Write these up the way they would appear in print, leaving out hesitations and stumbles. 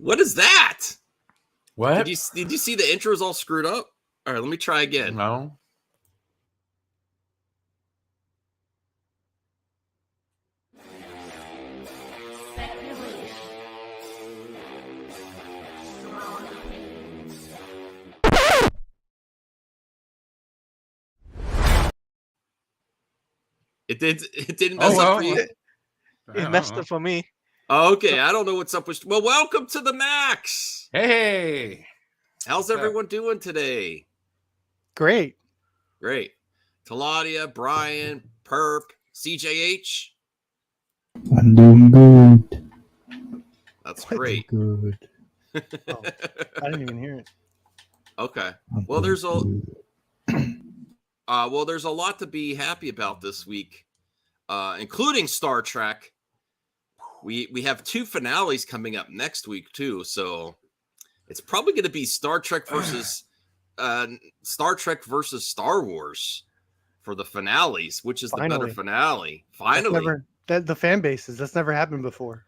What is that? What? Did you see the intro is all screwed up? All right, let me try again. No. It didn't mess up for you. It messed up for me. Okay, I don't know what's up with. Well, welcome to the Max. Hey, how's everyone doing today? Great. Taladia, Brian, Perp, CJH. I'm doing good. That's great. Good. I didn't even hear it. Okay. Well, there's a lot to be happy about this week, including Star Trek. We have 2 finales coming up next week too, so it's probably going to be Star Trek versus Star Wars for the finales, which is the better finale. Finally, The fan bases. That's never happened before.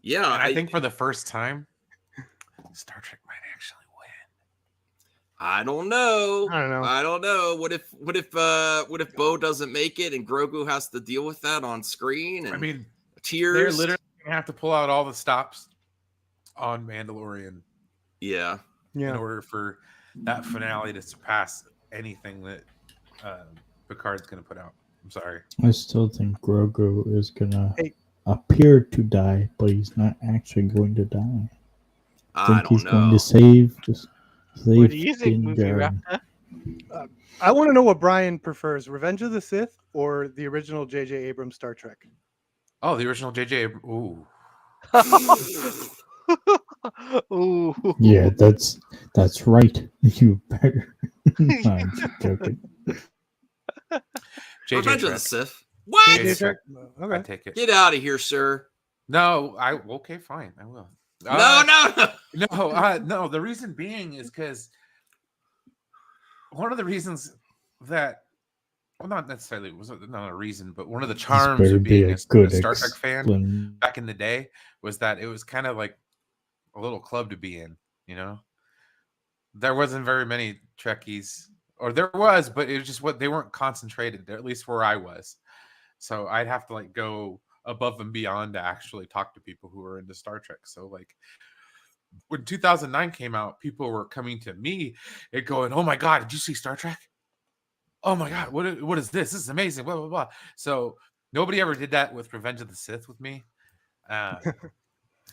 Yeah, and I think for the first time, Star Trek might actually win. I don't know. I don't know. What if Bo doesn't make it and Grogu has to deal with that on screen? And I mean, tears. They're literally gonna have to pull out all the stops on Mandalorian. Yeah. In order for that finale to surpass anything that Picard's gonna put out. I'm sorry. I still think Grogu is gonna appear to die, but he's not actually going to die. I think he's going to save. What do you think, Movie Raptor? I want to know what Brian prefers: Revenge of the Sith or the original J.J. Abrams Star Trek? Oh, the original J.J. Ooh. Ooh. Yeah, that's right. You better. I'm joking. Revenge of the Sith. What? Okay. I take it. Get out of here, sir. No, okay, fine. I will. No. The reason being is because one of the reasons that, well, not necessarily was not a reason, but one of the charms of being a Star Trek fan back in the day was that it was kind of like a little club to be in. You know, there wasn't very many Trekkies, or there was, but it was just they weren't concentrated, at least where I was. So I'd have to go above and beyond to actually talk to people who were into Star Trek. So when 2009 came out, people were coming to me and going, "Oh my God, did you see Star Trek? Oh my God, what is this? This is amazing." Blah blah blah. So nobody ever did that with Revenge of the Sith with me.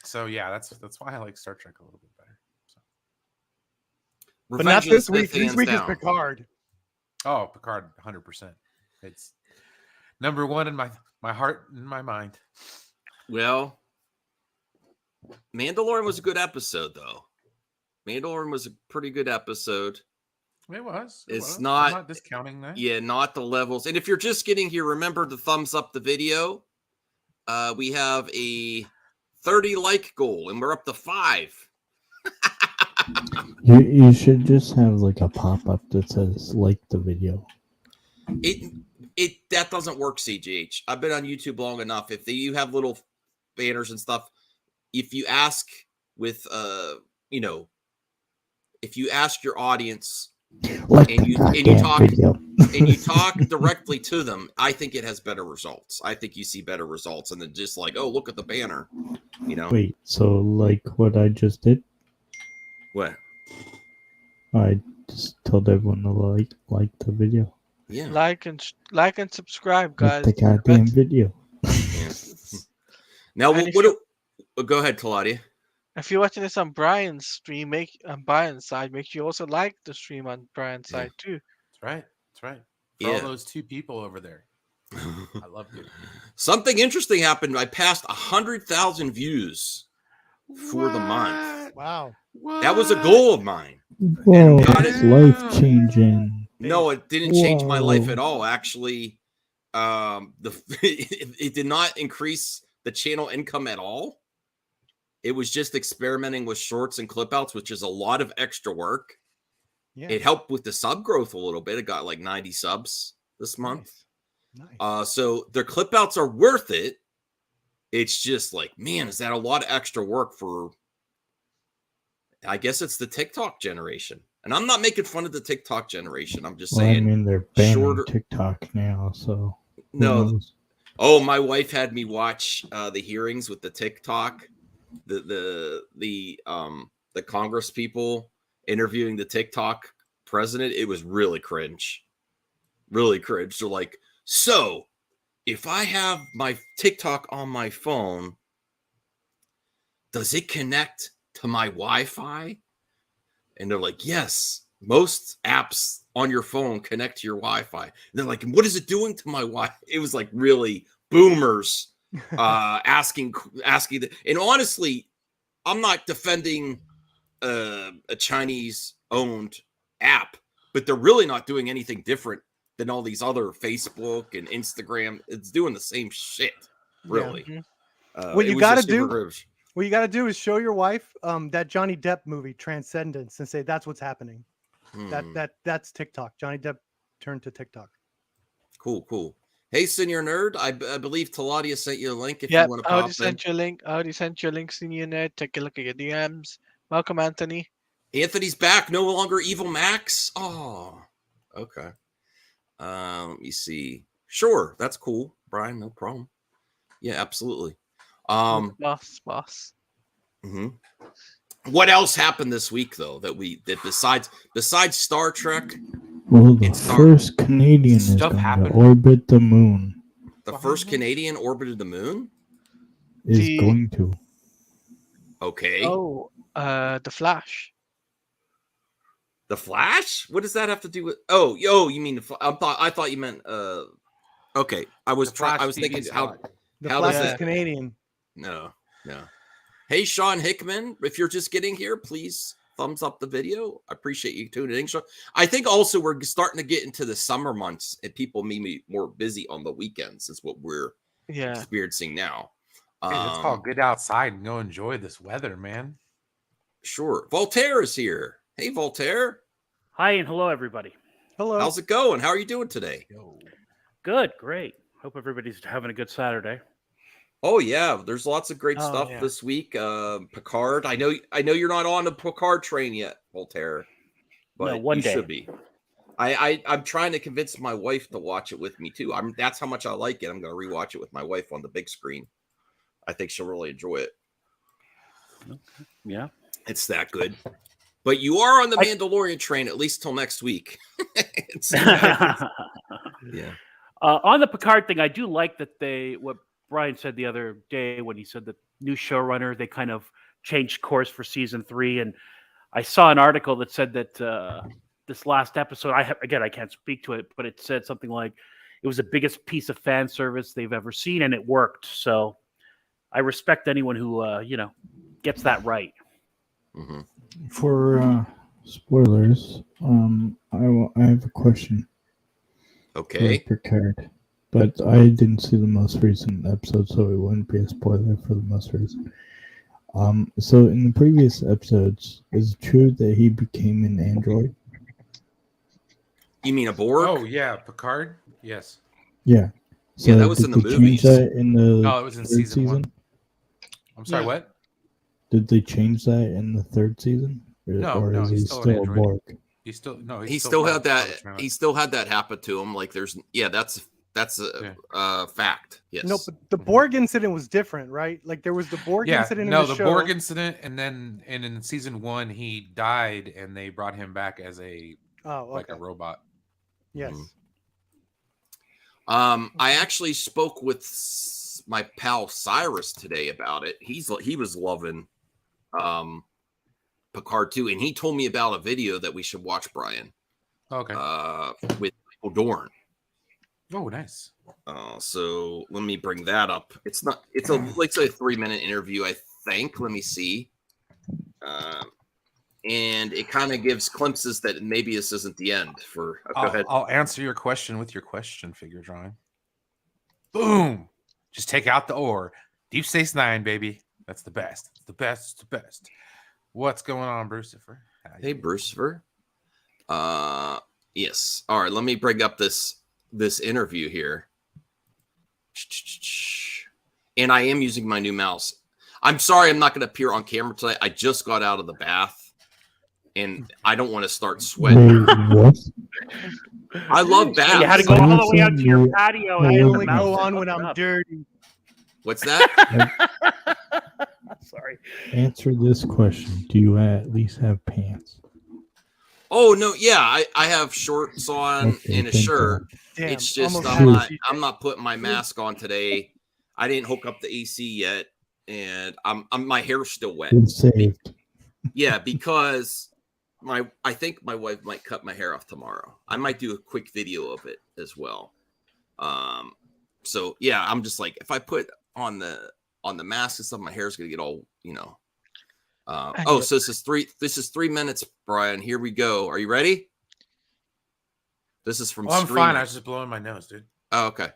So yeah, that's why I like Star Trek a little bit better. So. But not this week. This week is Picard. Oh, Picard, 100%. It's number one in my heart and my mind. Well, Mandalorian was a good episode, though. Mandalorian was a pretty good episode. It was. I'm not discounting that. Yeah, not the levels. And if you're just getting here, remember to thumbs up the video. We have a 30 like goal, and we're up to 5. You should just have a pop-up that says like the video. That doesn't work, CGH. I've been on YouTube long enough. If you have little banners and stuff, if you ask if you ask your audience and you talk directly to them, I think it has better results. I think you see better results, and then just oh, look at the banner. Wait, so what I just did? What? I just told everyone to like the video. Yeah. Like and subscribe, guys. Like the goddamn video. Yeah. Now, go ahead, Taladia. If you're watching this on Brian's stream, on Brian's side, make sure you also like the stream on Brian's side too. That's right. For all those 2 people over there. I love you. Something interesting happened. I passed 100,000 views for the month. Wow. What? That was a goal of mine. Whoa, it's life-changing. No, it didn't change my life at all. Actually, it did not increase the channel income at all. It was just experimenting with shorts and clip outs, which is a lot of extra work. Yeah. It helped with the sub growth a little bit. It got 90 subs this month. Nice. So their clip outs are worth it. It's just man, is that a lot of extra work for I guess it's the TikTok generation. And I'm not making fun of the TikTok generation. I'm just Well, saying. I mean, they're banning TikTok now, so no. Oh, my wife had me watch the hearings with the TikTok, the Congress people interviewing the TikTok president. It was really cringe. Really cringe. They're like, so if I have my TikTok on my phone, does it connect to my Wi-Fi? And they're like, yes, most apps on your phone connect to your Wi-Fi. And they're like, what is it doing to my Wi-Fi? It was like really boomers asking that. And honestly, I'm not defending a Chinese-owned app, but they're really not doing anything different than all these other Facebook and Instagram. It's doing the same shit, really. Yeah. What you got to do is show your wife that Johnny Depp movie Transcendence and say that's what's happening. That's TikTok. Johnny Depp turned to TikTok. Cool. Hey, Senior Nerd, I believe Taladia sent you a link if you want to pop in. I already sent you a link, Senior Nerd. Take a look at your DMs. Welcome, Anthony. Anthony's back. No longer Evil Max. Oh, okay. Let me see. Sure, that's cool, Brian. No problem. Yeah, absolutely. Boss. Mm-hmm. What else happened this week, though, that besides Star Trek? Well, the first Canadian is going to orbit the moon. The first Canadian orbited the moon? Is going to. Okay. Oh, the Flash. The Flash? What does that have to do with? Oh, you mean I thought you meant. Okay, I was thinking how Flash is Canadian. No. Hey, Sean Hickman, if you're just getting here, please thumbs up the video. I appreciate you tuning in, Sean. I think also we're starting to get into the summer months and people may be more busy on the weekends is what we're experiencing now. Let's all get outside and go enjoy this weather, man. Sure. Voltaire is here. Hey, Voltaire. Hi, and hello, everybody. Hello. How's it going? How are you doing today? Good, great. Hope everybody's having a good Saturday. Oh yeah, there's lots of great stuff this week. Picard. I know you're not on the Picard train yet, Voltaire, but one day should be. I'm trying to convince my wife to watch it with me too. That's how much I like it. I'm going to rewatch it with my wife on the big screen. I think she'll really enjoy it. Okay. Yeah, it's that good. But you are on the Mandalorian train at least till next week. Yeah. On the Picard thing, I do like that what Brian said the other day when he said that new showrunner, they kind of changed course for season 3. And I saw an article that said that this last episode, I can't speak to it, but it said something like it was the biggest piece of fan service they've ever seen, and it worked. So I respect anyone who, gets that right. Mm-hmm. For spoilers, I have a question. Okay. For Picard. But I didn't see the most recent episode, so it wouldn't be a spoiler for the most recent. So in the previous episodes, is it true that he became an android? You mean a Borg? Oh yeah, Picard. Yes. Yeah. So that was in the movies. That in the no, it was in season 1. I'm sorry, what? Did they change that in the 3rd season? No, is he still a Borg? He still had that. He still had that happen to him. Like that's a fact. Yes. No, but the Borg incident was different, right? Like there was the Borg incident. No, the Borg incident, and then in season 1 he died, and they brought him back as a like a robot. Yes. I actually spoke with my pal Cyrus today about it. He was loving Picard too, and he told me about a video that we should watch, Brian. Okay. With Michael Dorn. Oh, nice. So let me bring that up. It's a 3-minute interview, I think. Let me see. And it kind of gives glimpses that maybe this isn't the end. Go ahead. I'll answer your question with your question figure drawing. Boom! Just take out the ore. Deep Space Nine, baby. That's the best. It's the best. It's the best. What's going on, Brucifer? Hey, Brucifer. Yes. All right. Let me bring up this interview here. And I am using my new mouse. I'm sorry I'm not going to appear on camera today. I just got out of the bath. and I don't want to start sweating. What? I love baths. You had to go all the way out to your patio. I and only the mouse go was on when hooked I'm up. dirty. What's that? Sorry. Answer this question. Do you at least have pants? Oh no, yeah, I have shorts on Okay, and a thank shirt. Damn, It's just almost I'm had not I'm not putting my mask on today. I didn't hook up the AC yet, and I'm my hair's still wet. Good saved. Yeah, because I think my wife might cut my hair off tomorrow. I might do a quick video of it as well. So yeah, I'm just like, if I put on the mask and stuff, my hair's gonna get all, you know. So this is 3 minutes, Brian. Here we go. Are you ready? This is from I'm Screen fine. Rant. I was just blowing my nose, dude. Oh, okay.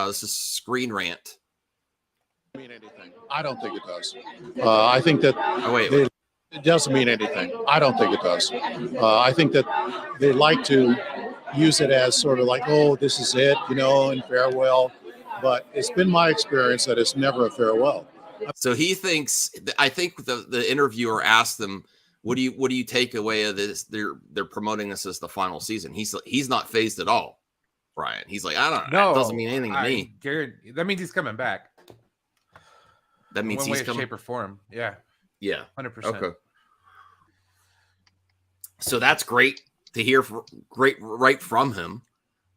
This is Screen Rant. Mean anything. I don't think it does. I think that it doesn't mean anything. I don't think it does. I think that they like to use it as sort of like, oh, this is it, you know, and farewell. But it's been my experience that it's never a farewell. So he thinks. I think the interviewer asked them, "What do you take away of this? They're promoting this as the final season." He's not phased at all, Brian. He's like, I don't know. No, It doesn't mean anything to me. Garrett, that means he's coming back. That means One he's way, coming. shape, or form. Yeah, Yeah. 100%. Okay. So that's great to hear. Right from him.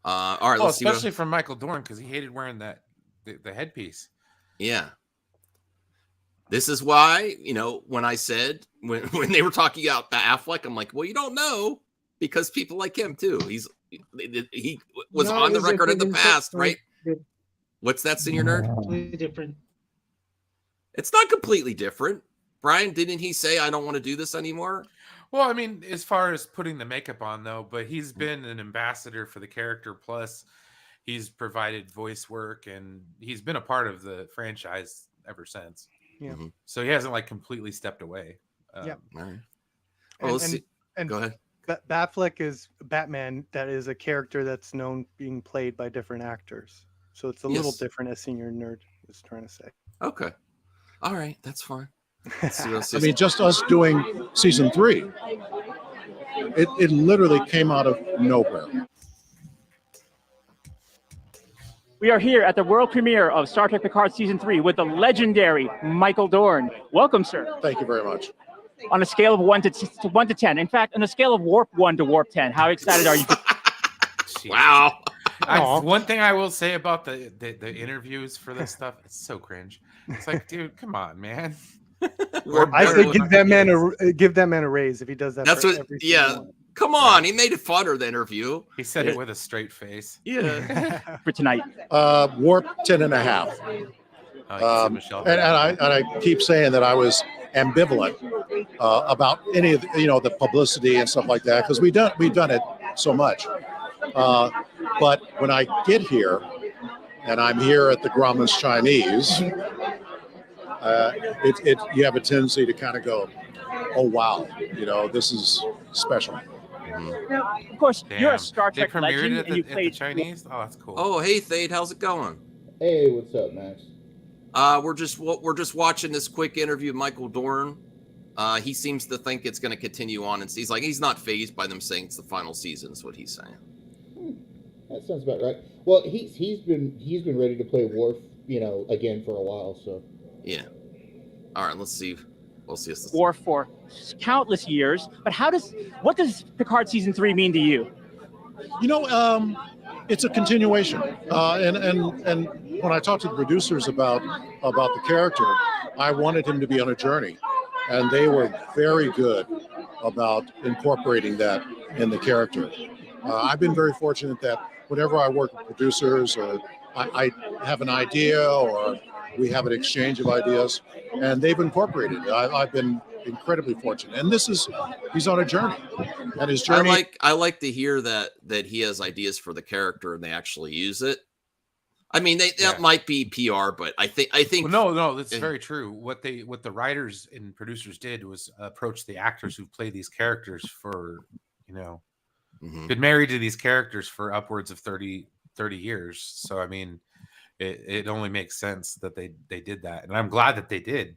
All right. Well, Let's see. especially from Michael Dorn, because he hated wearing the headpiece. Yeah. This is why, you know, when I said when they were talking about the Affleck, I'm like, well, you don't know, because people like him too. He was on the record in the past, right? What's that, Senior Nerd? Completely different. It's not completely different. Brian, didn't he say, I don't want to do this anymore? Well, I mean, as far as putting the makeup on, though, but he's been an ambassador for the character. Plus, he's provided voice work, and he's been a part of the franchise ever since. Yeah. Mm-hmm. So he hasn't like completely stepped away. Yeah. All right. Well, let's see. And Go ahead. Batfleck is Batman. That is a character that's known being played by different actors. So it's a little different, as Senior Nerd was trying to say. Okay. All right. That's fine. I mean, just us doing season 3, it literally came out of nowhere. We are here at the world premiere of Star Trek Picard Season 3 with the legendary Michael Dorn. Welcome, sir. Thank you very much. On a scale of 1 to 10. In fact, on a scale of warp 1 to warp 10, how excited are you? Wow. One thing I will say about the interviews for this stuff, it's so cringe. It's like, dude, come on, man. I say give that man a raise if he does that. That's what. Yeah. Come on, he made fun of the interview. He said it with a straight face. Yeah. For tonight. Warp 10.5. And I keep saying that I was ambivalent about any of the publicity and stuff like that, because we've done it so much. But when I get here, and I'm here at the Grauman's Chinese, you have a tendency to kind of go, oh wow, this is special. Now, of course, you're a Star They Trek legend, premiered and you at the played Chinese. Oh, that's cool. Oh, hey Thade, how's it going? Hey, what's up, Max? We're just watching this quick interview with Michael Dorn. He seems to think it's going to continue on, and he's not fazed by them saying it's the final season. Is what he's saying. That sounds about right. Well, he's been ready to play Worf, again for a while. So yeah. All right, let's see. We'll see. Worf for countless years, but what does Picard Season 3 mean to you? It's a continuation, and when I talked to the producers about the character, I wanted him to be on a journey, and they were very good about incorporating that in the character. I've been very fortunate that whenever I work with producers, or I have an idea, or we have an exchange of ideas, and they've incorporated it. I've been incredibly fortunate, and he's on a journey, and his journey. I like to hear that he has ideas for the character and they actually use it. I mean, that might be PR, but I think no, that's very true. What the writers and producers did was approach the actors who play these characters for been married to these characters for upwards of 30 years. So I mean, it only makes sense that they did that, and I'm glad that they did,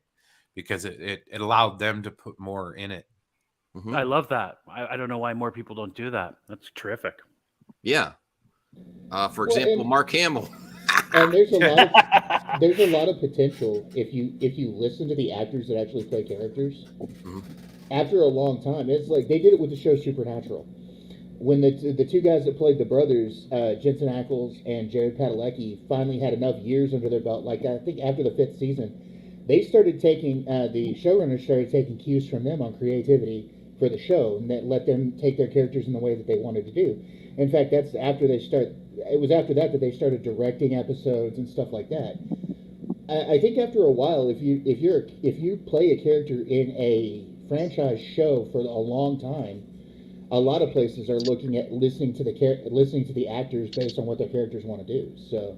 because it allowed them to put more in it. I love that. I don't know why more people don't do that. That's terrific. Yeah. For example, Mark Hamill. And there's a lot of potential if you listen to the actors that actually play characters. After a long time, it's like they did it with the show Supernatural. When the two guys that played the brothers, Jensen Ackles and Jared Padalecki, finally had enough years under their belt, like I think after the 5th season, they started taking the showrunners started taking cues from them on creativity for the show, and that let them take their characters in the way that they wanted to do. In fact, it was after that they started directing episodes and stuff like that. I think after a while, if you play a character in a franchise show for a long time, a lot of places are looking at listening to the actors based on what their characters want to do. So,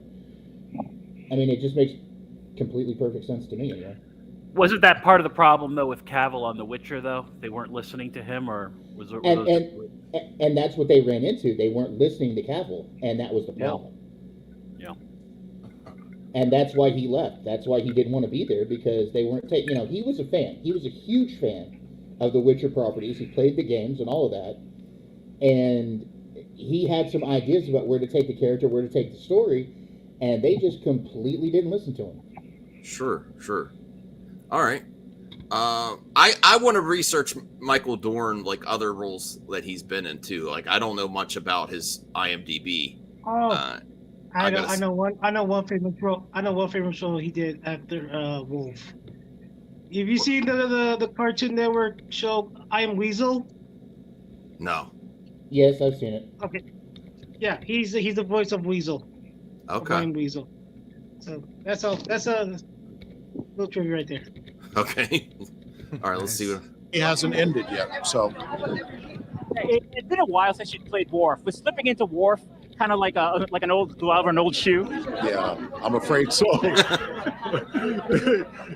I mean, it just makes completely perfect sense to me. Anyway. Wasn't that part of the problem though with Cavill on The Witcher? Though they weren't listening to him, or was it? And that's what they ran into. They weren't listening to Cavill, and that was the problem. Yeah. And that's why he left. That's why he didn't want to be there, because they weren't taking. He was a fan. He was a huge fan of the Witcher properties. He played the games and all of that, and he had some ideas about where to take the character, where to take the story, and they just completely didn't listen to him. Sure. All right. I want to research Michael Dorn, like other roles that he's been in too. Like I don't know much about his IMDb. I know one famous role. I know one famous role he did after Wolf. Have you seen the Cartoon Network show I Am Weasel? No. Yes, I've seen it. Okay. Yeah, he's the voice of Weasel. Okay. I Am Weasel. So that's a little trivia right there. Okay. All right, let's see what he hasn't ended yet. So it's been a while since you played Worf. Was slipping into Worf kind of like an old glove or an old shoe? Yeah, I'm afraid so.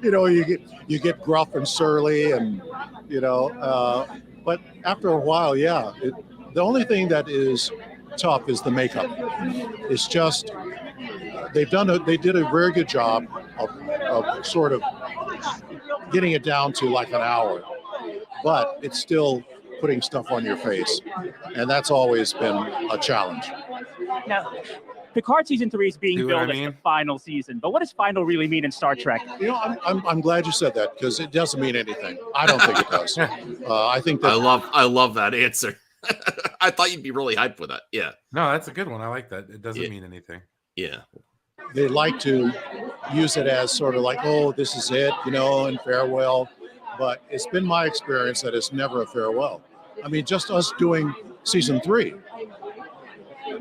You get gruff and surly, and but after a while, yeah. The only thing that is tough is the makeup. It's just they did a very good job of sort of getting it down to like an hour, but it's still putting stuff on your face, and that's always been a challenge. Now, Picard season 3 is being billed as the final season, but what does final really mean in Star Trek? I'm glad you said that, because it doesn't mean anything. I don't think it does. I think that I love that answer. I thought you'd be really hyped with that. Yeah. No, that's a good one. I like that. It doesn't mean anything. Yeah. They like to use it as sort of like, oh, this is it, and farewell. But it's been my experience that it's never a farewell. I mean, just us doing season 3,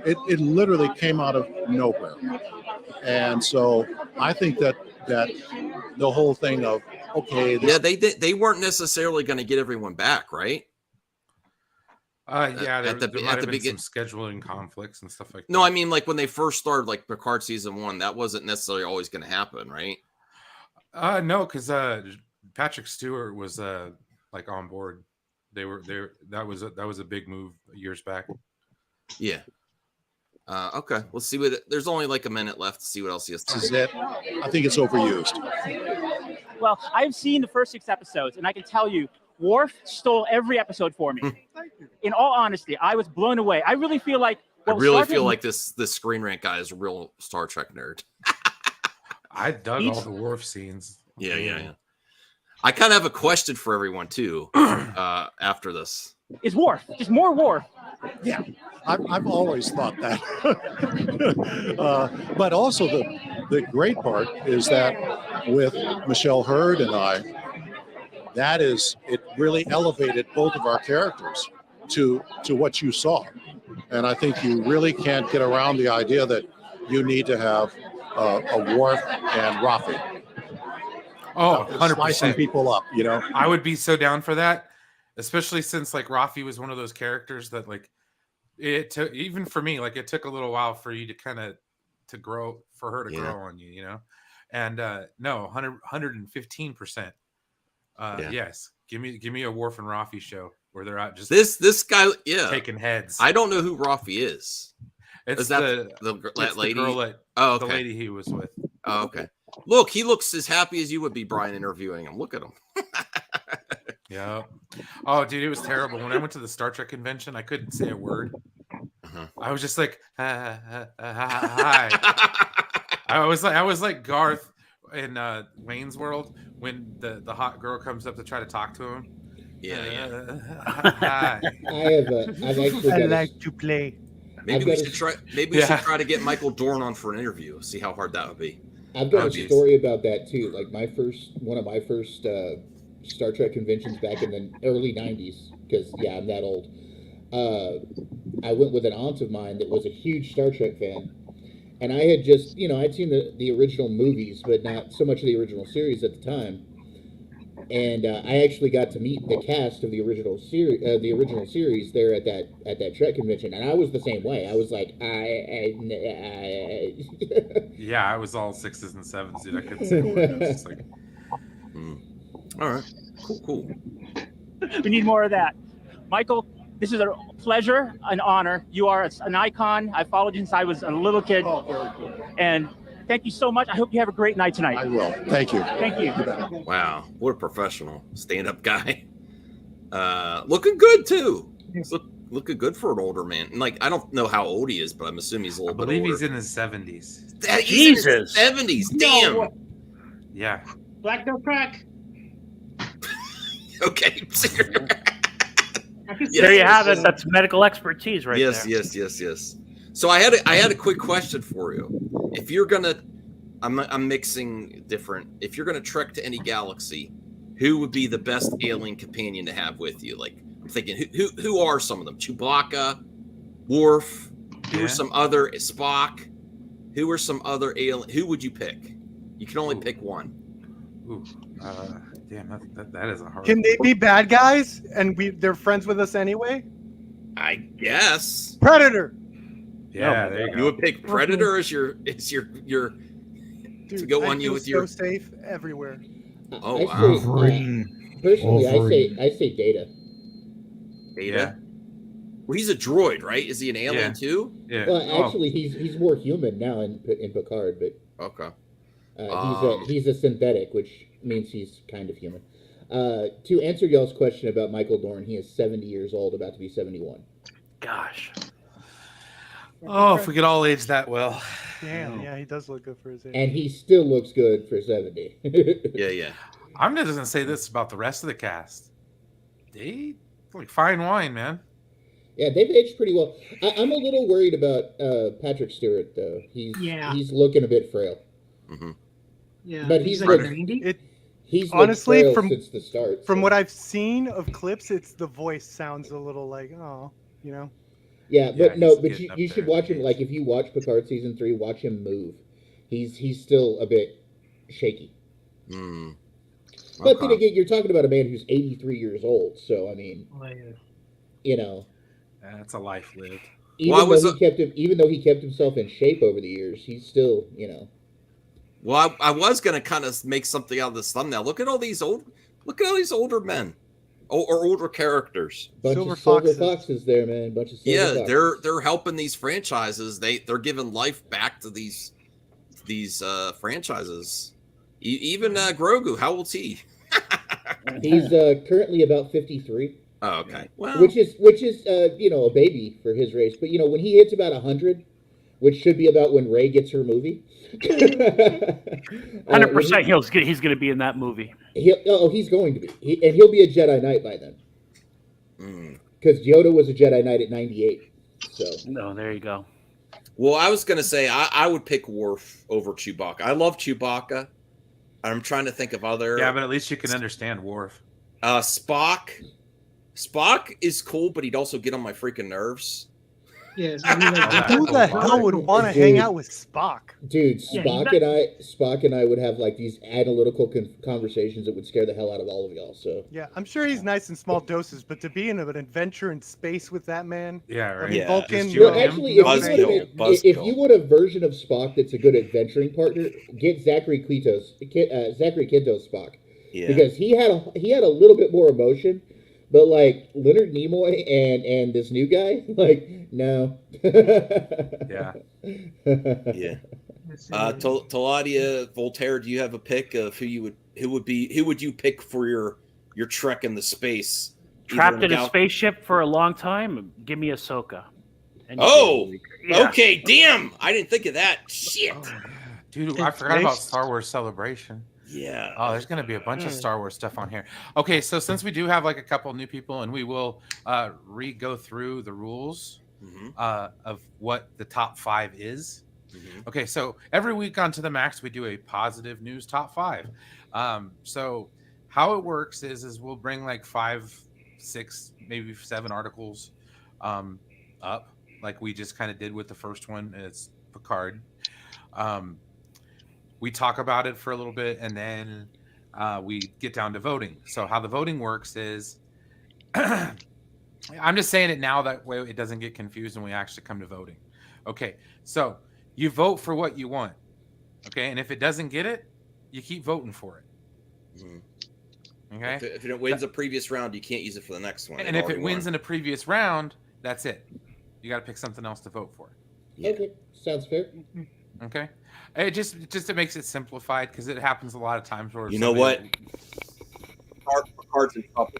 it literally came out of nowhere. And so I think that the whole thing of, okay. They weren't necessarily going to get everyone back, right? There might have been some scheduling conflicts and stuff like that. No, I mean, like when they first started, like Picard season 1, that wasn't necessarily always going to happen, right? No, because Patrick Stewart was like on board. They were there. That was a big move years back. Yeah. Okay. Let's see there's only like a minute left to see what else he has to say. This is it. I think it's overused. Well, I've seen the first 6 episodes, and I can tell you, Worf stole every episode for me. In all honesty, I was blown away. I really feel like this Screen Rant guy is a real Star Trek nerd. I dug all the Worf scenes. Yeah. I kind of have a question for everyone too. After this, is Worf just more Worf? Yeah, I've always thought that. But also the great part is that with Michelle Hurd and I, it really elevated both of our characters to what you saw. And I think you really can't get around the idea that you need to have a Worf and Rafi. Oh, 100%. Slicing people up, I would be so down for that, especially since like Rafi was one of those characters that like it took, even for me, like it took a little while for you to grow grow on you, and no, 115%. Yes, give me a Worf and Rafi show where they're out just this guy, taking heads. I don't know who Rafi is. It's that lady? The girl the lady he was with. Oh, okay. Look, he looks as happy as you would be, Brian, interviewing him. Look at him. Yeah. Oh, dude, it was terrible. When I went to the Star Trek convention, I couldn't say a word. I was just like, hi. I was like Garth in Wayne's World when the hot girl comes up to try to talk to him. Hi. I like to play. Maybe we should try. Maybe we should try to get Michael Dorn on for an interview. See how hard that would be. I've got a story about that too. Like one of my first Star Trek conventions back in the early '90s. Because I'm that old. I went with an aunt of mine that was a huge Star Trek fan, and I had just I'd seen the original movies, but not so much of the original series at the time. And I actually got to meet the cast of the original series there at that Trek convention, and I was the same way. I was like, Yeah, I was all 6s and 7s, dude. I couldn't say a word. I was just like, all right, cool. We need more of that, Michael. This is a pleasure, an honor. You are an icon. I followed you since I was a little kid, and thank you so much. I hope you have a great night tonight. I will. Thank you. Thank you. Wow, what a professional stand-up guy. Looking good too. He's looking good for an older man. And like, I don't know how old he is, but I'm assuming he's a little bit older. I believe he's in his 70s. Jesus, in his 70s. Damn. No, Yeah. Black no crack. Okay. There you have it. That's medical expertise, right there. Yes. So I had a quick question for you. If you're gonna, I'm mixing different. If you're gonna trek to any galaxy, who would be the best alien companion to have with you? Like, I'm thinking, who are some of them? Chewbacca, Worf. Who are some other Spock? Who are some other alien? Who would you pick? You can only pick one. Ooh. Damn, that is a hard. Can they be bad guys and they're friends with us anyway? I guess. Predator. Yeah, there you go. You would pick Predator as your Dude, to go on you with your safe everywhere. Oh wow. Personally, I say Data. Data. Well, he's a droid, right? Is he an alien too? Yeah. Well, actually, he's more human now in Picard, but okay. He's a synthetic, which means he's kind of human. To answer y'all's question about Michael Dorn, he is 70 years old, about to be 71. Gosh. Oh, if we could all age that well. Damn, yeah, he does look good for his age. And he still looks good for 70. Yeah. I'm just gonna say this about the rest of the cast. They like fine wine, man. Yeah, they've aged pretty well. I'm a little worried about Patrick Stewart, though. He's looking a bit frail. Mm-hmm. Yeah, but he's like looked, 90. He's honestly frail from since the start. From what I've seen of clips, it's the voice sounds a little like Yeah, but you should watch him. Like if you watch Picard season 3, watch him move. He's still a bit shaky. But then again, you're talking about a man who's 83 years old. So I mean, that's a life lived. Even though he kept himself in shape over the years, he's still Well, I was gonna kind of make something out of this thumbnail. Look at all these older men, or older characters. Bunch of silver foxes there, man. Bunch of silver foxes. They're helping these franchises. They're giving life back to these franchises. Even Grogu, how old's he? He's currently about 53. Oh, okay. Well, which is a baby for his race. But when he hits about 100, which should be about when Rey gets her movie. 100%, he's going to be in that movie. He's going to be, and he'll be a Jedi Knight by then. Because Yoda was a Jedi Knight at 98. So no, there you go. Well, I was going to say I would pick Worf over Chewbacca. I love Chewbacca. I'm trying to think of other. Yeah, but at least you can understand Worf. Spock is cool, but he'd also get on my freaking nerves. Yes. Who the hell would want to hang out with Spock? Dude, Spock and I would have like these analytical conversations that would scare the hell out of all of y'all. So yeah, I'm sure he's nice in small doses, but to be in an adventure in space with that man, Vulcan. Actually, if you want a version of Spock that's a good adventuring partner, get Zachary Quinto's Spock, because he had a little bit more emotion. But like Leonard Nimoy and this new guy, like no. Yeah. Taladia Voltaire, do you have a pick of who would you pick for your you're trekking the space. Trapped in a spaceship for a long time. Give me Ahsoka. Okay, damn! I didn't think of that. Shit, dude, I forgot about Star Wars Celebration. Yeah. Oh, there's gonna be a bunch of Star Wars stuff on here. Okay, so since we do have like a couple new people, and we will go through the rules of what the top 5 is. Okay, so every week on To the Max, we do a positive news top 5. So how it works is we'll bring like 5, 6, maybe 7 articles up, like we just kind of did with the first one. It's Picard. We talk about it for a little bit, and then we get down to voting. So how the voting works is, I'm just saying it now, that way it doesn't get confused when we actually come to voting. Okay, so you vote for what you want. Okay, and if it doesn't get it, you keep voting for it. Okay. If it wins a previous round, you can't use it for the next one. And if it wins in a previous round, that's it. You got to pick something else to vote for. Yeah. Okay, sounds fair. Okay. It just it makes it simplified, because it happens a lot of times where you know what. Picard's in trouble.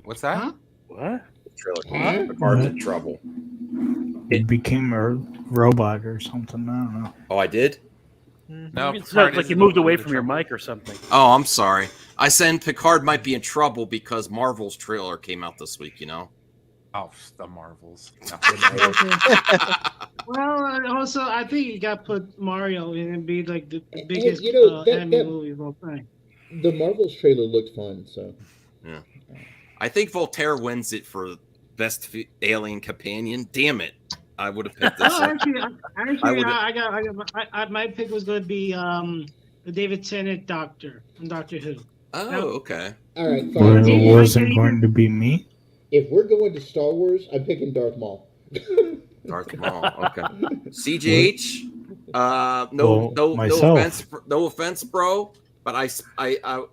What's that? Huh? What? Picard's in trouble. It became a robot or something. I don't know. Oh, I did? No, It's like you moved away from your mic or something. Oh, I'm sorry. I said Picard might be in trouble because Marvel's trailer came out this week, you know? Oh, the Marvels. No. Well, also, I think you got to put Mario in and be like the biggest anime movie of all time. The Marvels trailer looked fun, so. Yeah. I think Voltaire wins it for best alien companion. Damn it. I would have picked this. My pick was going to be the David Tennant Doctor from Doctor Who. Oh, okay. All right, fine. Well, it wasn't going to be me. If we're going to Star Wars, I'm picking Darth Maul. Darth Maul, okay. CJH, no offense, bro, but I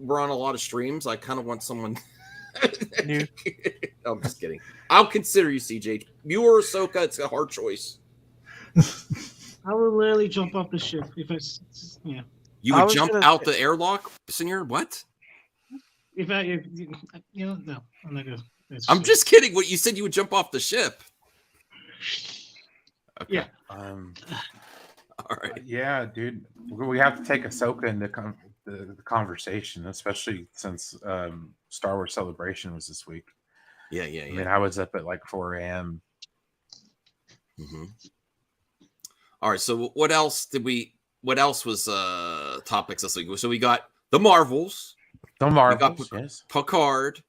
we're on a lot of streams. I kind of want someone. No, I'm just kidding. I'll consider you, CJ. You or Ahsoka, it's a hard choice. I would literally jump off the ship if it's You would jump out the airlock, Senor? What? No, I'm not gonna. I'm just kidding. What you said, you would jump off the ship. Okay. Yeah. All right. Yeah, dude. We have to take Ahsoka into the conversation, especially since Star Wars Celebration was this week. Yeah. I mean, I was up at like 4 a.m. All right. So what else was topics this week? So we got the Marvels. The Marvels. We got yes. Picard.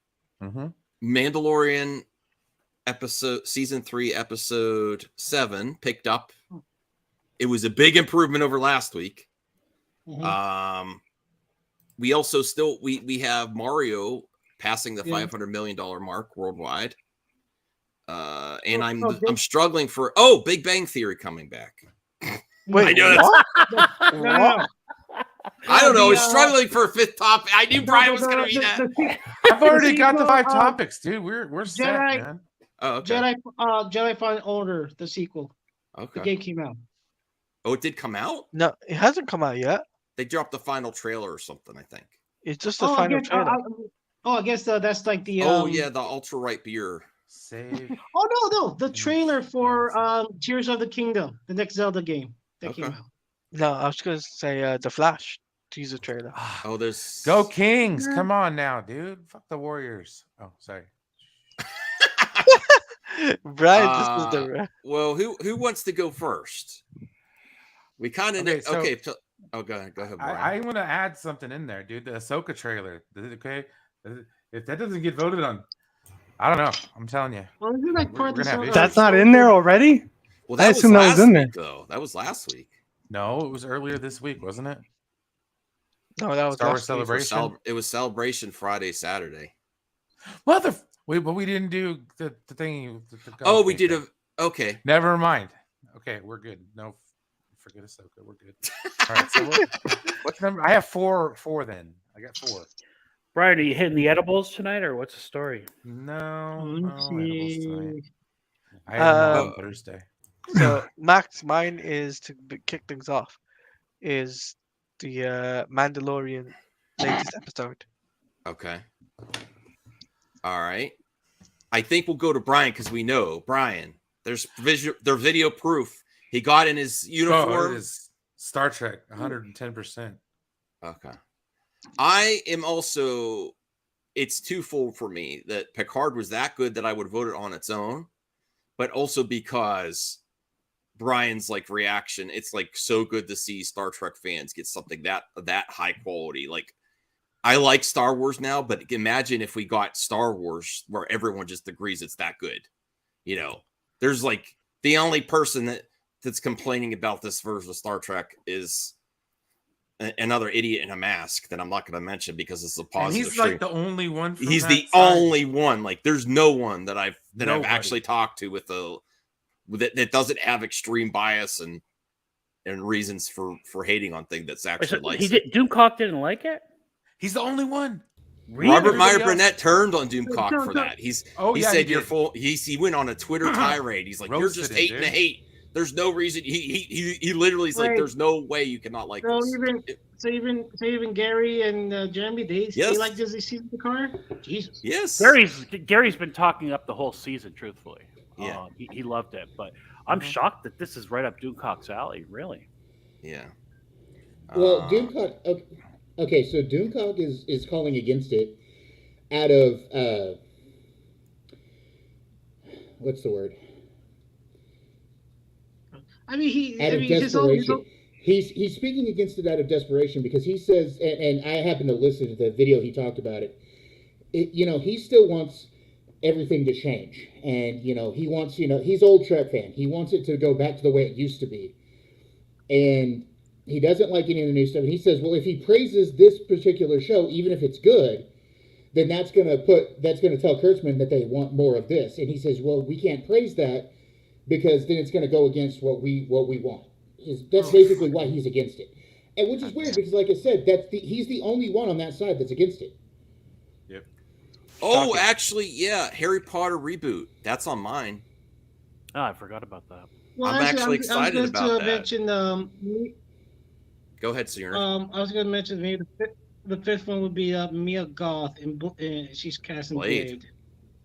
Mandalorian season 3, episode 7 picked up. It was a big improvement over last week. We also we have Mario passing the $500 million mark worldwide. And I'm struggling for Big Bang Theory coming back. Wait, I know that's No. I don't know. I was struggling for a 5th topic. I knew Brian was going to be that. I've already got the 5 topics, dude. We're set, man. Oh, okay. Jedi Fallen Order, the sequel. Okay. The game came out. Oh, it did come out? No, it hasn't come out yet. They dropped the final trailer or something, I think. It's just the final trailer. I guess that's like the. the ultra right beer. Save. Oh no, the trailer for Tears of the Kingdom, the next Zelda game that came out. No, I was gonna say the Flash teaser trailer. Oh, there's Go Kings! Come on now, dude. Fuck the Warriors. Oh, sorry. Brian, this was the. Well, who wants to go first? We kind of okay. Oh, go ahead, Brian. I want to add something in there, dude. The Ahsoka trailer. Okay, if that doesn't get voted on, I don't know. I'm telling you. Well, isn't that part of That's not in there already? Well, I assume that was in there. Though that was last week. No, it was earlier this week, wasn't it? No, that was Star Wars Celebration. It was Celebration Friday, Saturday. But we didn't do the thing. We did okay. Never mind. Okay, we're good. No, forget Ahsoka. We're good. All right. So what's the number? I have four. Then I got 4. Brian, are you hitting the edibles tonight, or what's the story? No edibles tonight. I had on Thursday. So Max, mine is to kick things off. Is the Mandalorian latest episode. Okay. All right. I think we'll go to Brian because we know Brian. There's video proof. He got in his uniform. It is Star Trek, 110%. Okay. I am also. It's twofold for me that Picard was that good that I would vote it on its own, but also because Brian's like reaction. It's like so good to see Star Trek fans get something that high quality. Like I like Star Wars now, but imagine if we got Star Wars where everyone just agrees it's that good. You know, there's like the only person that's complaining about this version of Star Trek is another idiot in a mask that I'm not going to mention because it's a positive. And he's like the only one. He's the only one. Like, there's no one that I've actually talked to that doesn't have extreme bias and reasons for hating on things that's actually like. Doomcock didn't like it. He's the only one. Really? Robert Meyer Burnett turned on Doomcock for that. He said you're full. He went on a Twitter tirade. He's like, you're just hating the hate. There's no reason. He literally is like, there's no way you cannot like this. Even Gary and Jeremy, they like Disney season Picard. Jesus. Yes. Gary's been talking up the whole season. Truthfully, yeah, he loved it. But I'm shocked that this is right up Doomcock's alley. Really. Yeah. Well, Doomcock. Okay, so Doomcock is calling against it out of what's the word? I mean, desperation. He's speaking against it out of desperation because he says, and I happen to listen to the video he talked about it. He still wants everything to change, and he wants, he's old Trek fan. He wants it to go back to the way it used to be, and he doesn't like any of the new stuff. And he says, well, if he praises this particular show, even if it's good, then that's going to tell Kurtzman that they want more of this. And he says, well, we can't praise that, because then it's going to go against what we want. That's basically why he's against it, and which is weird because, like I said, he's the only one on that side that's against it. Yep. Oh, actually, yeah, Harry Potter reboot. That's on mine. Oh, I forgot about that. Well, I'm actually excited about that. Mention, Go ahead, Sierra. I was going to mention maybe the fifth one would be Mia Goth, and she's casting Blade.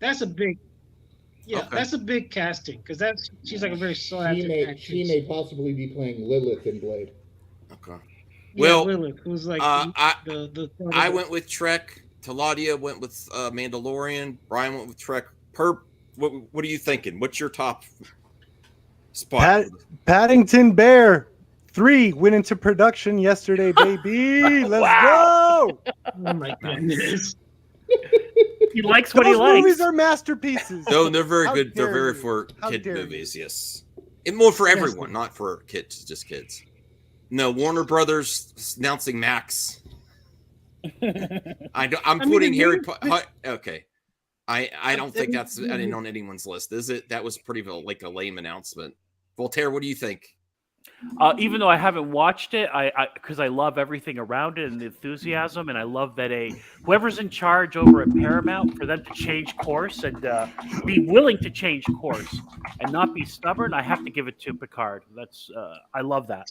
That's a big. Yeah, okay. That's a big casting because she's like a very sought after actress. She may possibly be playing Lilith in Blade. Okay. Yeah, well, Lilith, who's like I went with Trek. Taladia went with Mandalorian. Brian went with Trek. What are you thinking? What's your top spot? Paddington Bear 3 went into production yesterday, baby. Let's go! Oh my goodness. He likes what he likes. Those movies are masterpieces. No, they're very good. They're very for kid movies, yes. And more for everyone, not for kids, just kids. No, Warner Brothers announcing Max. I'm putting Harry Potter. Okay. I don't think that's on anyone's list, is it? That was pretty like a lame announcement. Voltaire, what do you think? Even though I haven't watched it, because I love everything around it and the enthusiasm, and I love that whoever's in charge over at Paramount, for them to change course and be willing to change course and not be stubborn, I have to give it to Picard. That's I love that.